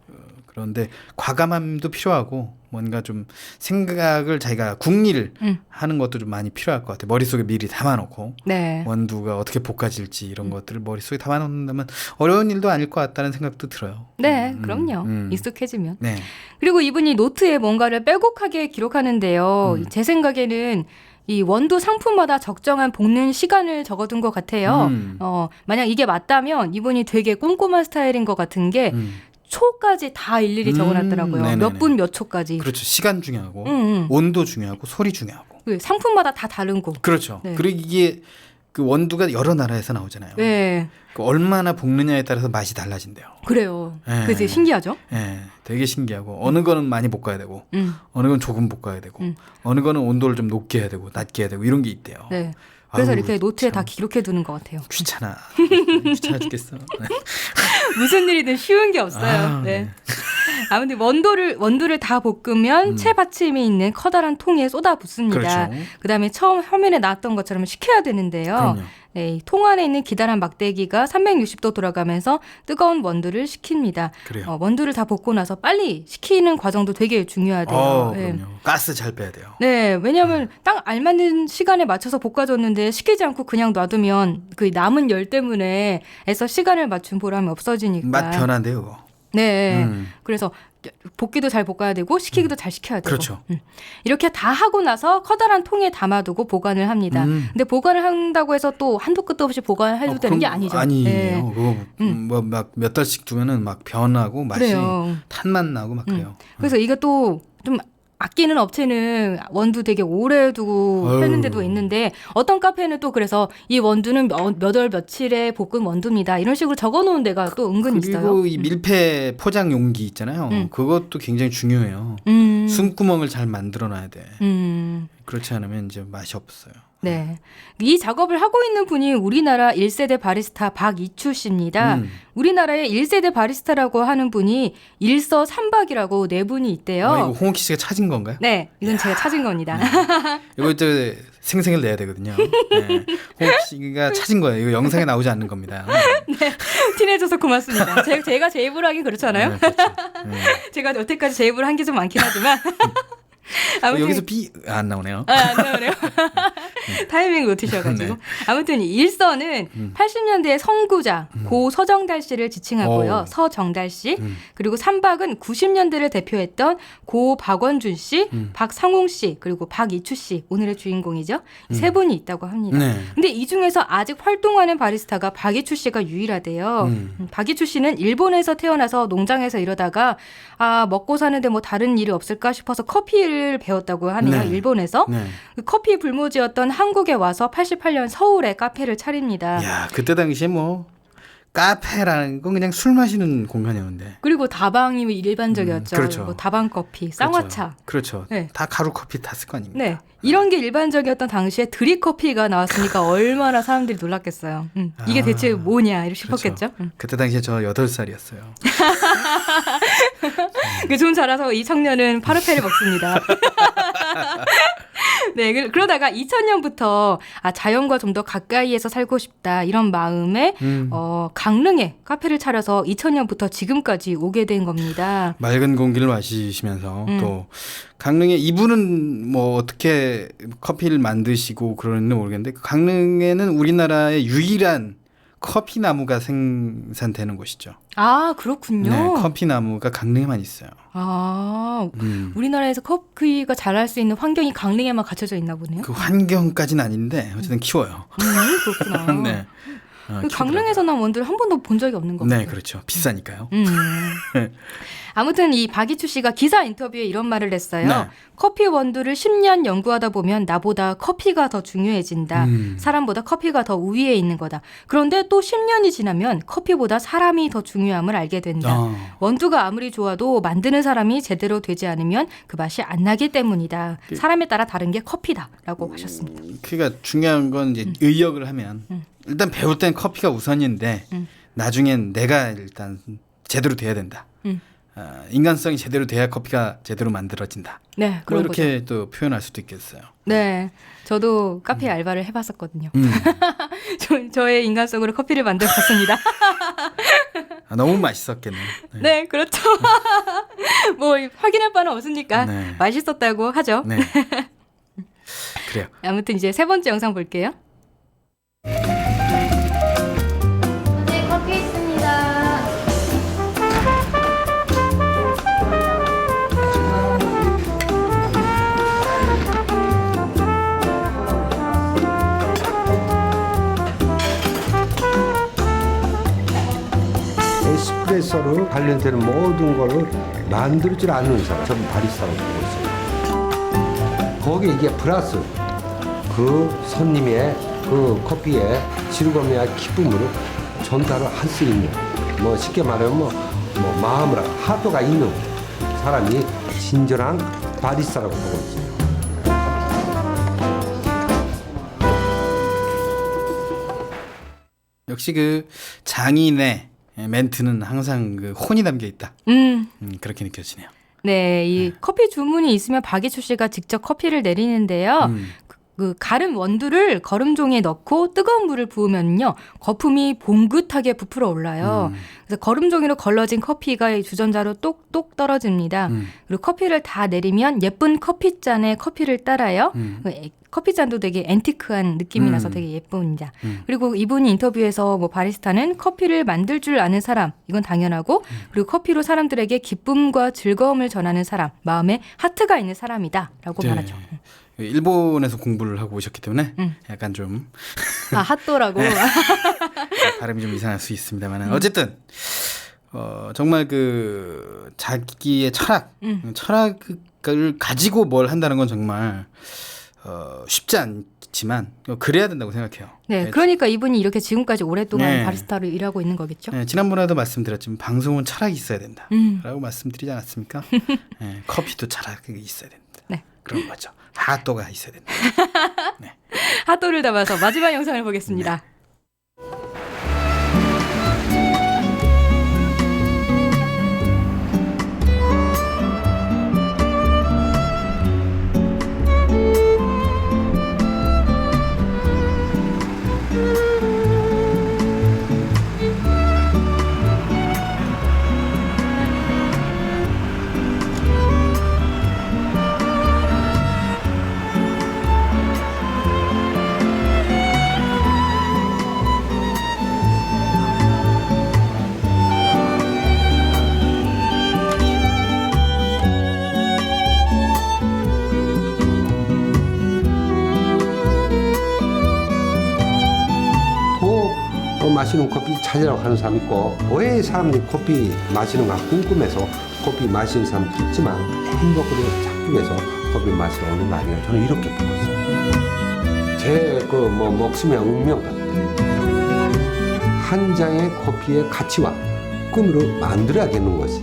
그런데 과감함도 필요하고 뭔가 좀 생각을 자기가 궁리를 하는 것도 좀 많이 필요할 것 같아요. 머릿속에 미리 담아놓고 네. 원두가 어떻게 볶아질지 이런 것들을 머릿속에 담아놓는다면 어려운 일도 아닐 것 같다는 생각도 들어요. 네, 그럼요. 익숙해지면. 네. 그리고 이분이 노트에 뭔가를 빼곡하게 기록하는데요. 제 생각에는 이 원두 상품마다 적정한 볶는 시간을 적어둔 것 같아요. 만약 이게 맞다면 이분이 되게 꼼꼼한 스타일인 것 같은 게 초까지 다 일일이 적어놨더라고요. 몇 분 몇 초까지. 그렇죠. 시간 중요하고 온도 중요하고 소리 중요하고. 상품마다 다 다른 거. 그렇죠. 네. 그리고 이게 그 원두가 여러 나라에서 나오잖아요. 네. 그 얼마나 볶느냐에 따라서 맛이 달라진대요. 그래요. 네. 그게 신기하죠? 네, 되게 신기하고 어느 거는 많이 볶아야 되고 어느 건 조금 볶아야 되고 어느 거는 온도를 좀 높게 해야 되고 낮게 해야 되고 이런 게 있대요. 네. 그래서 아유, 이렇게 노트에 참. 다 기록해 두는 것 같아요. 귀찮아 죽겠어. 네. 무슨 일이든 쉬운 게 없어요. 네. 아무튼 원두를 다 볶으면 채받침이 있는 커다란 통에 쏟아붓습니다. 그렇죠. 그다음에 처음 화면에 나왔던 것처럼 식혀야 되는데요. 그럼요. 네, 이 통 안에 있는 기다란 막대기가 360도 돌아가면서 뜨거운 원두를 식힙니다. 그래요. 원두를 다 볶고 나서 빨리 식히는 과정도 되게 중요하대요. 네. 그럼요. 가스 잘 빼야 돼요. 네, 왜냐하면 딱 알맞는 시간에 맞춰서 볶아줬는데 식히지 않고 그냥 놔두면 그 남은 열 때문에 애써 시간을 맞춘 보람이 없어지니까. 맛 변한대요. 그거. 네, 그래서 볶기도 잘 볶아야 되고 식히기도 잘 식혀야 되고. 그렇죠. 이렇게 다 하고 나서 커다란 통에 담아두고 보관을 합니다. 근데 보관을 한다고 해서 또 한도 끝도 없이 보관해도 되는 게 아니죠. 아니에요. 네. 그거 뭐 막 몇 달씩 두면은 막 변하고 맛이 그래요. 탄맛 나고 막 그래요. 그래서 이게 또 좀 아끼는 업체는 원두 되게 오래 두고 하는 데도 있는데 어떤 카페는 또 그래서 이 원두는 몇 월 며칠에 볶은 원두입니다. 이런 식으로 적어놓은 데가 또 은근 있어요. 그리고 이 밀폐 포장 용기 있잖아요. 그것도 굉장히 중요해요. 숨구멍을 잘 만들어놔야 돼. 그렇지 않으면 이제 맛이 없어요. 네. 이 작업을 하고 있는 분이 우리나라 1세대 바리스타 박이추 씨입니다. 우리나라의 1세대 바리스타라고 하는 분이 일서삼박이라고 네 분이 있대요. 이거 홍옥희 씨가 찾은 건가요? 네. 이건 제가 찾은 겁니다. 이거 생생을 내야 되거든요. 네. 홍옥희 씨가 찾은 거예요. 이거 영상에 나오지 않는 겁니다. 네. 티내줘서 고맙습니다. 제가 제 입으로 하긴 그렇잖아요. 네, 그렇죠. 네. 제가 여태까지 제 입으로 한 게 좀 많긴 하지만 아무튼 여기서 안 나오네요. 안 나오네요. 타이밍을 놓치셔가지고. 네. 아무튼 일서는 80년대의 선구자 고 서정달 씨를 지칭하고요. 서정달 씨. 그리고 삼박은 90년대를 대표했던 고 박원준 씨, 박상홍 씨, 그리고 박이추 씨. 오늘의 주인공이죠. 세 분이 있다고 합니다. 네. 근데 이 중에서 아직 활동하는 바리스타가 박이추 씨가 유일하대요. 박이추 씨는 일본에서 태어나서 농장에서 일하다가 먹고 사는데 뭐 다른 일이 없을까 싶어서 커피를 배웠다고 하네요. 네. 일본에서. 네. 그 커피 불모지였던 한국에 와서 88년 서울에 카페를 차립니다. 야, 그때 당시에 뭐 카페라는 건 그냥 술 마시는 공간이었는데. 그리고 다방이 일반적이었죠. 그렇죠. 뭐 다방 커피, 쌍화차. 그렇죠. 네. 다 가루 커피 탔을 거 아닙니까? 네. 이런 게 일반적이었던 당시에 드립 커피가 나왔으니까 얼마나 사람들이 놀랐겠어요. 이게 대체 뭐냐 이렇게 싶었겠죠. 그렇죠. 그때 당시에 저 8살이었어요. 그 좀 자라서 이 청년은 파르페를 먹습니다. 네, 그러다가 2000년부터 자연과 좀 더 가까이에서 살고 싶다 이런 마음에 강릉에 카페를 차려서 2000년부터 지금까지 오게 된 겁니다. 맑은 공기를 마시면서 또 강릉에 이분은 뭐 어떻게 커피를 만드시고 그러는지 모르겠는데 강릉에는 우리나라의 유일한 커피 나무가 생산되는 곳이죠. 아, 그렇군요. 네, 커피 나무가 강릉에만 있어요. 아, 우리나라에서 커피가 자랄 수 있는 환경이 강릉에만 갖춰져 있나 보네요. 그 환경까지는 아닌데 어쨌든 키워요. 그렇구나. 네. 그 강릉에서 난 원두를 한 번도 본 적이 없는 것 같아요. 네, 그렇죠. 비싸니까요. 아무튼 이 박이추 씨가 기사 인터뷰에 이런 말을 했어요. 네. 커피 원두를 10년 연구하다 보면 나보다 커피가 더 중요해진다. 사람보다 커피가 더 우위에 있는 거다. 그런데 또 10년이 지나면 커피보다 사람이 더 중요함을 알게 된다. 원두가 아무리 좋아도 만드는 사람이 제대로 되지 않으면 그 맛이 안 나기 때문이다. 사람에 따라 다른 게 커피다라고 하셨습니다. 그러니까 중요한 건 이제 의역을 하면 일단 배울 땐 커피가 우선인데 나중엔 내가 일단 제대로 돼야 된다. 인간성이 제대로 돼야 커피가 제대로 만들어진다. 네, 뭐 이렇게 또 표현할 수도 있겠어요. 네, 저도 카페 알바를 해봤었거든요. 저의 인간성으로 커피를 만들어봤습니다. 너무 맛있었겠네. 네, 그렇죠. 뭐 확인할 바는 없으니까 네. 맛있었다고 하죠. 네. 그래요. 아무튼 이제 세 번째 영상 볼게요. 네, 커피 있습니다. 에스프레소로 관련되는 모든 거를 만들 줄 아는 사람, 전 바리스타라고 보고 있어요. 거기에 이게 플러스 그 손님의 그 커피의 즐거움이나 기쁨을 전달을 할 수 있는, 뭐 쉽게 말하면 뭐 마음을 하도가 있는 사람이 진정한 바리스타라고 보고 있어요. 역시 그 장인의 멘트는 항상 그 혼이 담겨 있다. 그렇게 느껴지네요. 네, 이 커피 주문이 있으면 박이추 씨가 직접 커피를 내리는데요. 그 가른 원두를 거름종에 넣고 뜨거운 물을 부으면요, 거품이 봉긋하게 부풀어 올라요. 그래서 거름종이로 걸러진 커피가 주전자로 똑똑 떨어집니다. 그리고 커피를 다 내리면 예쁜 커피잔에 커피를 따라요. 커피잔도 되게 앤티크한 느낌이 나서 되게 예쁩니다. 그리고 이분이 인터뷰에서 뭐 바리스타는 커피를 만들 줄 아는 사람, 이건 당연하고, 그리고 커피로 사람들에게 기쁨과 즐거움을 전하는 사람, 마음에 하트가 있는 사람이다라고 말하죠. 일본에서 공부를 하고 오셨기 때문에 약간 좀 핫도라고 발음이 좀 이상할 수 있습니다만 어쨌든 정말 그 자기의 철학을 가지고 뭘 한다는 건 정말 쉽지 않지만 그래야 된다고 생각해요. 네, 그러니까 이분이 이렇게 지금까지 오랫동안 네. 바리스타로 일하고 있는 거겠죠. 네, 지난번에도 말씀드렸지만 방송은 철학이 있어야 된다라고 말씀드리지 않았습니까? 네, 커피도 철학이 있어야 된다. 네. 그런 거죠. 핫도가 있어야 된다. 네. 핫도를 담아서 마지막 영상을 보겠습니다. 마시는 커피 찾으라고 하는 사람 있고, 왜 사람들이 커피 마시는가 궁금해서 커피 마시는 사람도 있지만 행복을 찾기 위해서 커피 마시러 오는 말이에요. 저는 이렇게 보고 있어요. 제 목숨의 운명 같아요. 한 장의 커피의 가치와 꿈으로 만들어야겠는 것이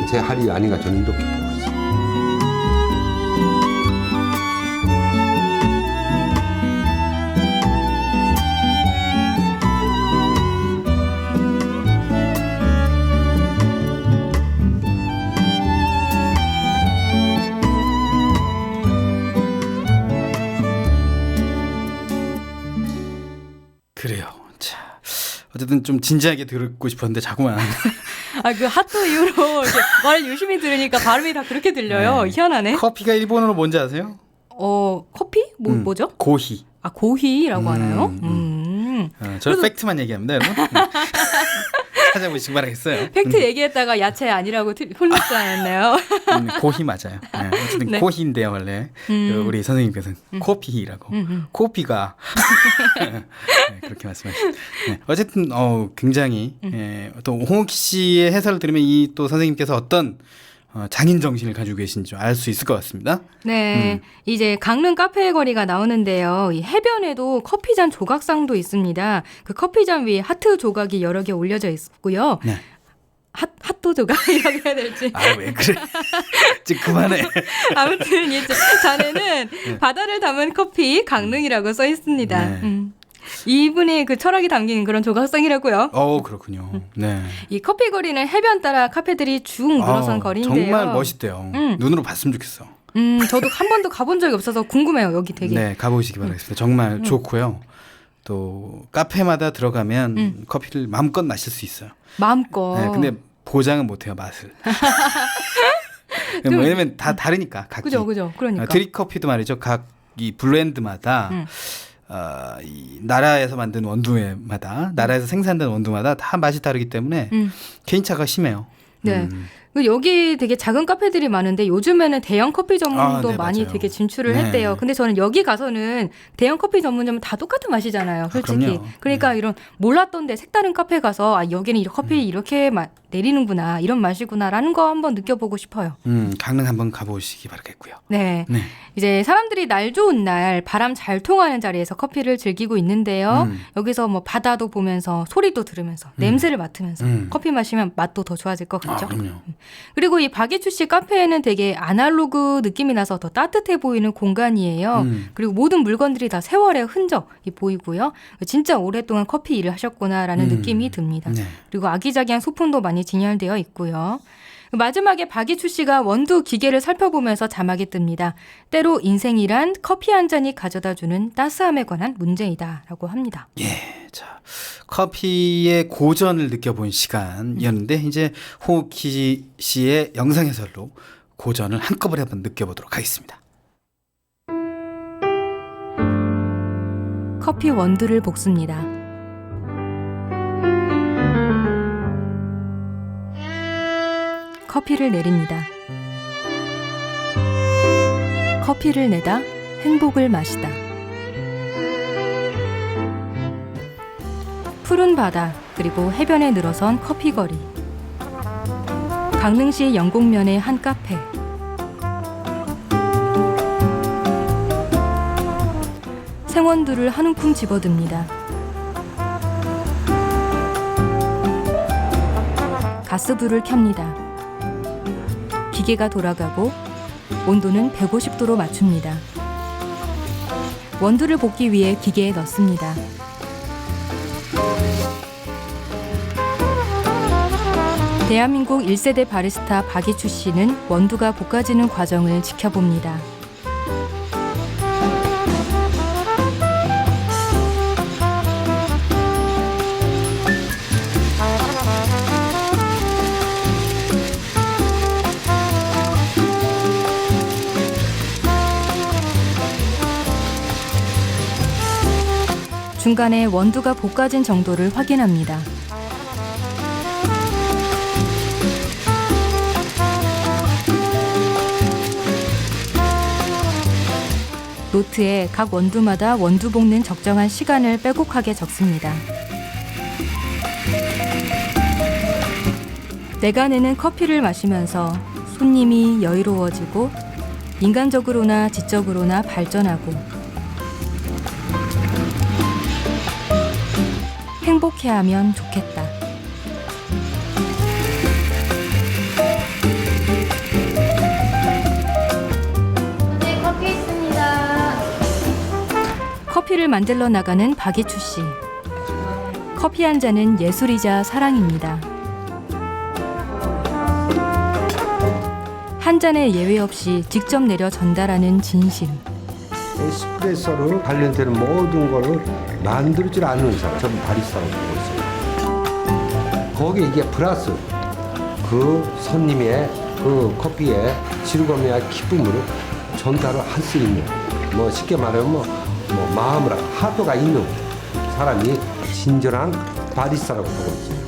제 할이 아닌가 저는 이렇게 보고 있습니다. 그래요. 자, 어쨌든 좀 진지하게 듣고 싶었는데 자꾸만. 그 핫도 이후로 이렇게 말을 유심히 들으니까 발음이 다 그렇게 들려요. 네. 희한하네. 커피가 일본어로 뭔지 아세요? 커피? 뭐죠? 고히. 고히라고 하나요? 저 팩트만 얘기합니다, 여러분. 찾아보시기 바라겠어요. 팩트 얘기했다가 야채 아니라고 혼났잖아요. 고히 맞아요. 네, 어쨌든 네. 고히인데요, 원래. 우리 선생님께서는 코피라고. 코피가. 네, 그렇게 말씀하셨어요. 네, 어쨌든, 굉장히, 또 홍옥희 씨의 해설을 들으면 이 또 선생님께서 어떤 장인 정신을 가지고 계신지 알 수 있을 것 같습니다. 네, 이제 강릉 카페 거리가 나오는데요. 이 해변에도 커피잔 조각상도 있습니다. 그 커피잔 위에 하트 조각이 여러 개 올려져 있고요. 네. 핫도 조각이라고 해야 될지. 왜 그래? 지금 그만해. 아무튼 이 잔에는 바다를 담은 커피 강릉이라고 써 있습니다. 네. 이분의 그 철학이 담긴 그런 조각상이라고요. 그렇군요. 네. 이 커피 거리는 해변 따라 카페들이 쭉 늘어선 거리인데요. 정말 멋있대요. 눈으로 봤으면 좋겠어. 저도 한 번도 가본 적이 없어서 궁금해요. 여기 되게. 네, 가보시기 바라겠습니다. 정말 좋고요. 또 카페마다 들어가면 커피를 마음껏 마실 수 있어요. 마음껏. 네, 근데 보장은 못해요, 맛을. 왜냐면 다 다르니까 각기. 그죠. 그러니까. 드립 커피도 말이죠. 각 이 블렌드마다 이 나라에서 만든 원두마다 나라에서 생산된 원두마다 다 맛이 다르기 때문에 개인차가 심해요. 네. 여기 되게 작은 카페들이 많은데 요즘에는 대형 커피 전문도 네, 많이 맞아요. 되게 진출을 네. 했대요. 근데 저는 여기 가서는 대형 커피 전문점은 다 똑같은 맛이잖아요. 솔직히. 그럼요. 그러니까 이런 몰랐던데 색다른 카페 가서 여기는 커피 이렇게 내리는구나, 이런 맛이구나라는 거 한번 느껴보고 싶어요. 강릉 한번 가보시기 바라겠고요. 네. 이제 사람들이 날 좋은 날 바람 잘 통하는 자리에서 커피를 즐기고 있는데요. 여기서 뭐 바다도 보면서 소리도 들으면서 냄새를 맡으면서 커피 마시면 맛도 더 좋아질 것 같죠. 그럼요. 그리고 이 박예추 씨 카페에는 되게 아날로그 느낌이 나서 더 따뜻해 보이는 공간이에요. 그리고 모든 물건들이 다 세월의 흔적이 보이고요. 진짜 오랫동안 커피 일을 하셨구나라는 느낌이 듭니다. 네. 그리고 아기자기한 소품도 많이 진열되어 있고요. 마지막에 박예추 씨가 원두 기계를 살펴보면서 자막이 뜹니다. 때로 인생이란 커피 한 잔이 가져다주는 따스함에 관한 문제이다라고 합니다. 자, 커피의 고전을 느껴본 시간이었는데 이제 홍옥희 씨의 영상 해설로 고전을 한꺼번에 한번 느껴보도록 하겠습니다. 커피 원두를 볶습니다. 커피를 내립니다. 커피를 내다 행복을 마시다. 푸른 바다 그리고 해변에 늘어선 커피 거리. 강릉시 영곡면의 한 카페. 생원두를 한 움큼 집어듭니다. 가스불을 켭니다. 기계가 돌아가고 온도는 150도로 맞춥니다. 원두를 볶기 위해 기계에 넣습니다. 대한민국 1세대 바리스타 박예추 씨는 원두가 볶아지는 과정을 지켜봅니다. 중간에 원두가 볶아진 정도를 확인합니다. 노트에 각 원두마다 원두 볶는 적정한 시간을 빼곡하게 적습니다. 내가 내는 커피를 마시면서 손님이 여유로워지고 인간적으로나 지적으로나 발전하고 행복해하면 좋겠다. 네, 커피 있습니다. 커피를 만들러 나가는 박이추 씨. 커피 한 잔은 예술이자 사랑입니다. 한 잔에 예외 없이 직접 내려 전달하는 진심. 에스프레소로 관련되는 모든 거를 만들 줄 아는 사람, 전 바리스타라고 보고 있어요. 거기에 이게 플러스 그 손님의 그 커피의 즐거움이나 기쁨을 전달을 할 수 있는, 뭐 쉽게 말하면 뭐 마음을 하도가 있는 사람이 진정한 바리스타라고 보고 있어요.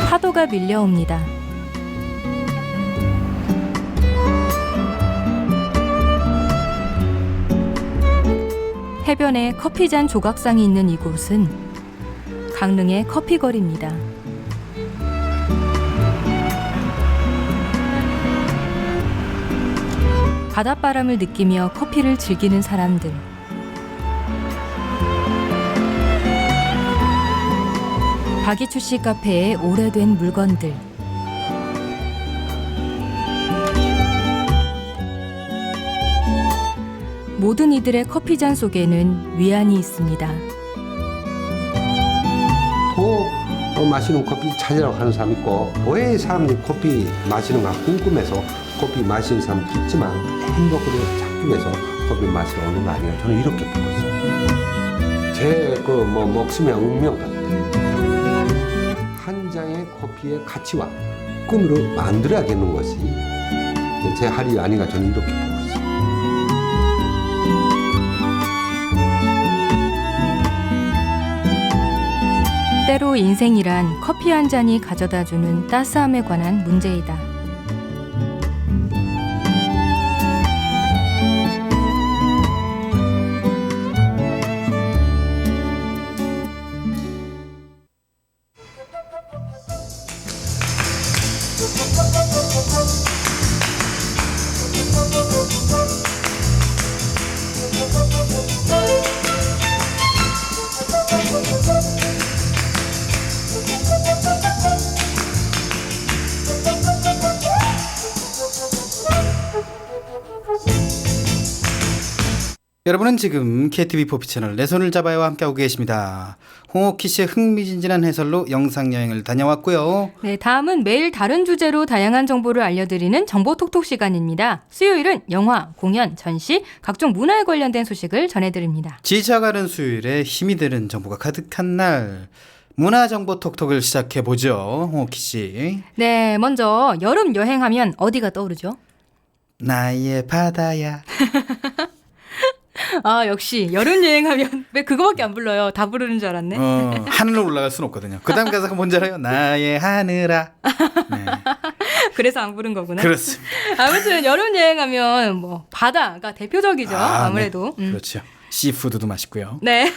파도가 밀려옵니다. 해변에 커피잔 조각상이 있는 이곳은 강릉의 커피거리입니다. 바닷바람을 느끼며 커피를 즐기는 사람들. 박이추 씨 카페의 오래된 물건들. 모든 이들의 커피잔 속에는 위안이 있습니다. 더 마시는 커피 찾으라고 하는 사람 있고, 왜 사람들이 커피 마시는 거 궁금해서 커피 마시는 사람도 있지만 행복을 찾기 위해서 커피 마시러 오는 거 아니에요. 저는 이렇게 보고 있어요. 제 목숨의 운명 같아요. 한 장의 커피의 가치와 꿈으로 만들어야겠는 것이 제 할 일이 아닌가, 저는 이렇게 보고 있어요. 때로 인생이란 커피 한 잔이 가져다주는 따스함에 관한 문제이다. 여러분은 지금 KTV 포피 채널 내 손을 잡아요와 함께하고 계십니다. 홍옥희 씨의 흥미진진한 해설로 영상여행을 다녀왔고요. 네, 다음은 매일 다른 주제로 다양한 정보를 알려드리는 정보톡톡 시간입니다. 수요일은 영화, 공연, 전시, 각종 문화에 관련된 소식을 전해드립니다. 지쳐가는 수요일에 힘이 되는 정보가 가득한 날, 문화정보톡톡을 시작해보죠. 홍옥희 씨. 네, 먼저 여름 여행하면 어디가 떠오르죠? 나의 바다야. 아, 역시 여름 여행하면 왜 그거밖에 안 불러요? 다 부르는 줄 알았네. 하늘로 올라갈 순 없거든요. 그 다음 가사가 뭔지 알아요? 나의 하늘아. 네. 그래서 안 부른 거구나. 그렇습니다. 아무튼 여름 여행하면 뭐 바다가 대표적이죠. 아무래도. 네. 그렇죠. 시푸드도 맛있고요. 네.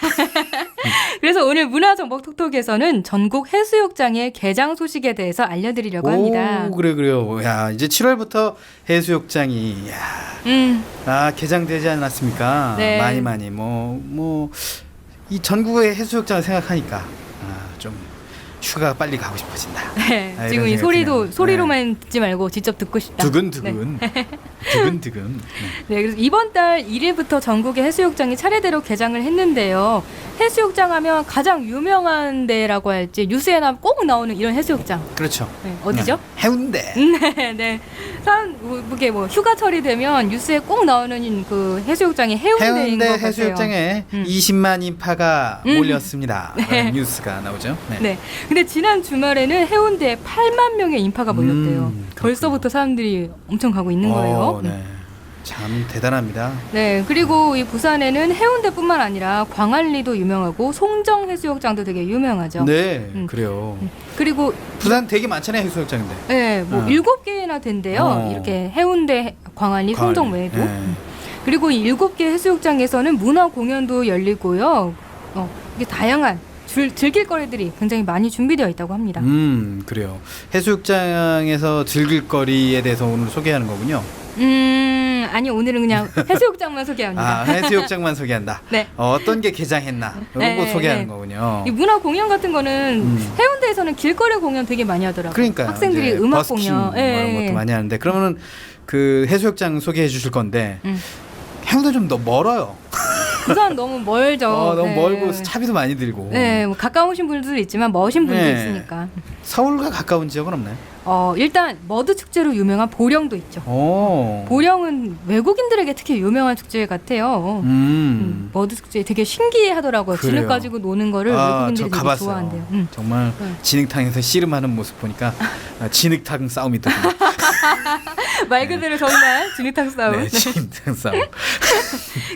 그래서 오늘 문화정보톡톡에서는 전국 해수욕장의 개장 소식에 대해서 알려드리려고 합니다. 그래요. 야, 이제 7월부터 해수욕장이 개장되지 않았습니까? 네. 많이 이 전국의 해수욕장을 생각하니까 좀 휴가 빨리 가고 싶어진다. 네, 지금 이 소리로만 듣지 말고 직접 듣고 싶다. 두근두근. 네. 두근두근. 네, 그래서 이번 달 1일부터 전국의 해수욕장이 차례대로 개장을 했는데요. 해수욕장 하면 가장 유명한 데라고 할지 뉴스에나 꼭 나오는 이런 해수욕장. 그렇죠. 네, 어디죠? 해운대. 네. 이게 휴가철이 되면 뉴스에 꼭 나오는 그 해수욕장이 해운대인 것 같아요. 해운대 해수욕장에 20만 인파가 몰렸습니다. 네. 뉴스가 나오죠. 네. 근데 지난 주말에는 해운대에 8만 명의 인파가 몰렸대요. 벌써부터 사람들이 엄청 가고 있는 거예요. 네. 참 대단합니다. 네, 그리고 이 부산에는 해운대뿐만 아니라 광안리도 유명하고 송정 해수욕장도 되게 유명하죠. 네, 그래요. 그리고 부산 되게 많잖아요, 해수욕장인데. 네, 뭐 7개나 된대요. 이렇게 해운대, 광안리, 송정 외에도. 그리고 이 7개 해수욕장에서는 문화 공연도 열리고요. 이게 다양한 즐길 거리들이 굉장히 많이 준비되어 있다고 합니다. 그래요. 해수욕장에서 즐길 거리에 대해서 오늘 소개하는 거군요. 아니 오늘은 그냥 해수욕장만 소개합니다. 아, 해수욕장만 소개한다. 네. 어떤 게 개장했나 이런 거 네, 소개하는 네. 거군요. 이 문화 공연 같은 거는 해운대에서는 길거리 공연 되게 많이 하더라고요. 그러니까 학생들이 음악 공연 이런 것도 많이 하는데 그러면은 그 해수욕장 소개해 주실 건데 해운대 좀 더 멀어요. 부산 너무 멀죠. 너무 네. 멀고 차비도 많이 들고. 네, 뭐 가까우신 분들도 있지만 머신 분도 네. 있으니까. 서울과 가까운 지역은 없나요? 일단 머드 축제로 유명한 보령도 있죠. 오. 보령은 외국인들에게 특히 유명한 축제 같아요. 머드 축제 되게 신기해하더라고요. 그래요. 진흙 가지고 노는 거를 저 외국인들이 되게 가봤어요. 좋아한대요. 정말 네. 진흙탕에서 씨름하는 모습 보니까 진흙탕 싸움이더군요. 말 그대로 정말 진흙탕 싸움. 네, 진흙탕 싸움.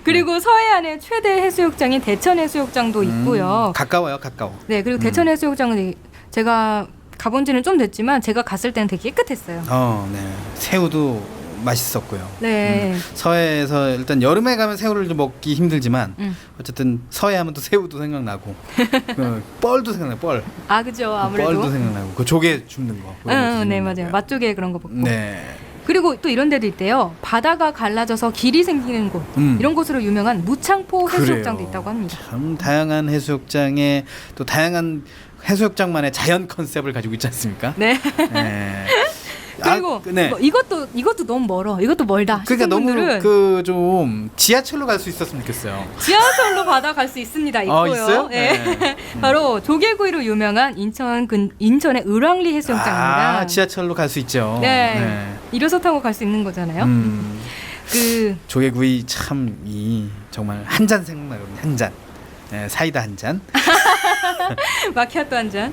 그리고 서해안의 최대 해수욕장인 대천해수욕장도 있고요. 가까워요, 가까워. 네, 그리고 대천해수욕장은 제가 가본 지는 좀 됐지만 제가 갔을 때는 되게 깨끗했어요. 네. 새우도 맛있었고요. 네. 서해에서 일단 여름에 가면 새우를 좀 먹기 힘들지만 어쨌든 서해 하면 또 새우도 생각나고 그 뻘도 생각나고 뻘. 아, 그죠. 아무래도. 뻘도 생각나고 그 조개 줍는 거. 네, 맞아요. 맛조개 그런 거 먹고. 네. 그리고 또 이런 데도 있대요. 바다가 갈라져서 길이 생기는 곳. 이런 곳으로 유명한 무창포 해수욕장도 그래요. 있다고 합니다. 참 다양한 해수욕장에 또 다양한 해수욕장만의 자연 컨셉을 가지고 있지 않습니까? 네. 네. 그리고 네. 뭐 이것도 너무 멀어. 이것도 멀다. 그러니까 싶은 너무 분들은 그 좀 지하철로 갈 수 있었으면 좋겠어요. 지하철로 바다 갈 수 있습니다. 있고요. 있어요? 네. 네. 바로 조개구이로 유명한 인천의 을왕리 해수욕장입니다. 지하철로 갈 수 있죠. 네. 1호선 타고 갈 수 있는 거잖아요. 그 조개구이 참 정말 한 잔 생각나거든요. 한 잔. 네, 사이다 한 잔. 마키아토 한 잔.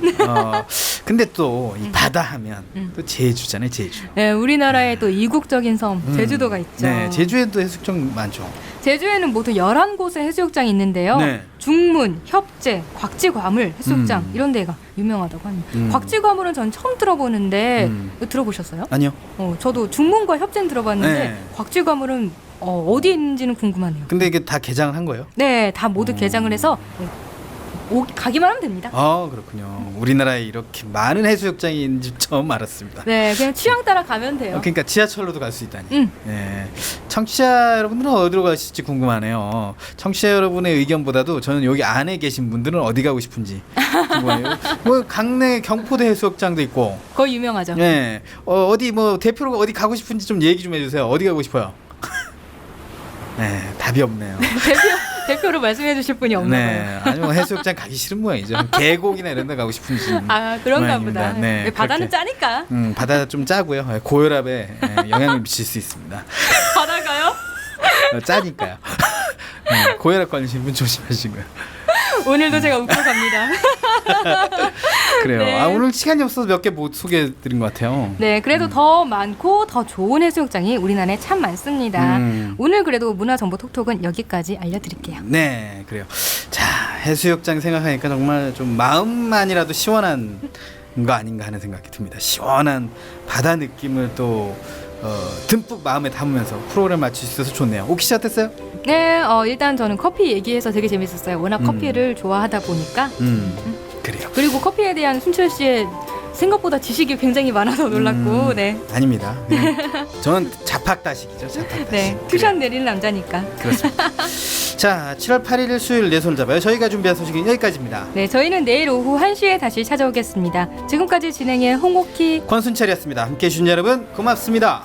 근데 또 이 바다 하면 또 제주잖아요, 제주. 네, 우리나라의 또 이국적인 섬 제주도가 있죠. 네, 제주에도 해수욕장 많죠. 제주에는 모두 11곳의 해수욕장이 있는데요. 네. 중문, 협재, 곽지과물 해수욕장 이런 데가 유명하다고 합니다. 곽지과물은 전 처음 들어보는데 이거 들어보셨어요? 아니요. 저도 중문과 협재는 들어봤는데 네. 곽지과물은 어디에 있는지는 궁금하네요. 근데 이게 다 개장을 한 거예요? 네, 다 모두 개장을 해서 가기만 하면 됩니다. 그렇군요. 우리나라에 이렇게 많은 해수욕장이 있는지 처음 알았습니다. 네, 그냥 취향 따라 가면 돼요. 그러니까 지하철로도 갈 수 있다니. 네. 청취자 여러분들은 어디로 가실지 궁금하네요. 청취자 여러분의 의견보다도 저는 여기 안에 계신 분들은 어디 가고 싶은지 궁금해요. 뭐 강릉 경포대 해수욕장도 있고. 거의 유명하죠. 네. 어디 뭐 대표로 어디 가고 싶은지 좀 얘기 좀 해주세요. 어디 가고 싶어요? 네, 답이 없네요. 대표로 말씀해 주실 분이 없나 봐요. 네, 아니면 해수욕장 가기 싫은 모양이죠. 계곡이나 이런 데 가고 싶은지. 그런가 모양입니다. 보다. 네, 바다는 그렇게. 짜니까. 바다 좀 짜고요. 고혈압에 영향을 미칠 수 있습니다. 바다가요? 짜니까요. 고혈압 걸리신 분 조심하시고요. 오늘도 제가 웃고 갑니다. 그래요. 네. 오늘 시간이 없어서 몇 개 못 소개해드린 것 같아요. 네, 그래도 더 많고 더 좋은 해수욕장이 우리나라에 참 많습니다. 오늘 그래도 문화정보 톡톡은 여기까지 알려드릴게요. 네, 그래요. 자, 해수욕장 생각하니까 정말 좀 마음만이라도 시원한 거 아닌가 하는 생각이 듭니다. 시원한 바다 느낌을 또 듬뿍 마음에 담으면서 프로그램 맞출 수 있어서 좋네요. 오키 씨 어땠어요? 네, 일단 저는 커피 얘기해서 되게 재밌었어요. 워낙 커피를 좋아하다 보니까. 그래요. 그리고 커피에 대한 순철 씨의 생각보다 지식이 굉장히 많아서 놀랐고, 네. 아닙니다. 저는 자팍다식이죠. 자팍다식. 네, 튜션 내리는 남자니까. 그렇습니다. 자, 7월 8일 수요일 내 손을 잡아요. 저희가 준비한 소식은 여기까지입니다. 네, 저희는 내일 오후 1시에 다시 찾아오겠습니다. 지금까지 진행의 홍옥희, 권순철이었습니다. 함께해 주신 여러분 고맙습니다.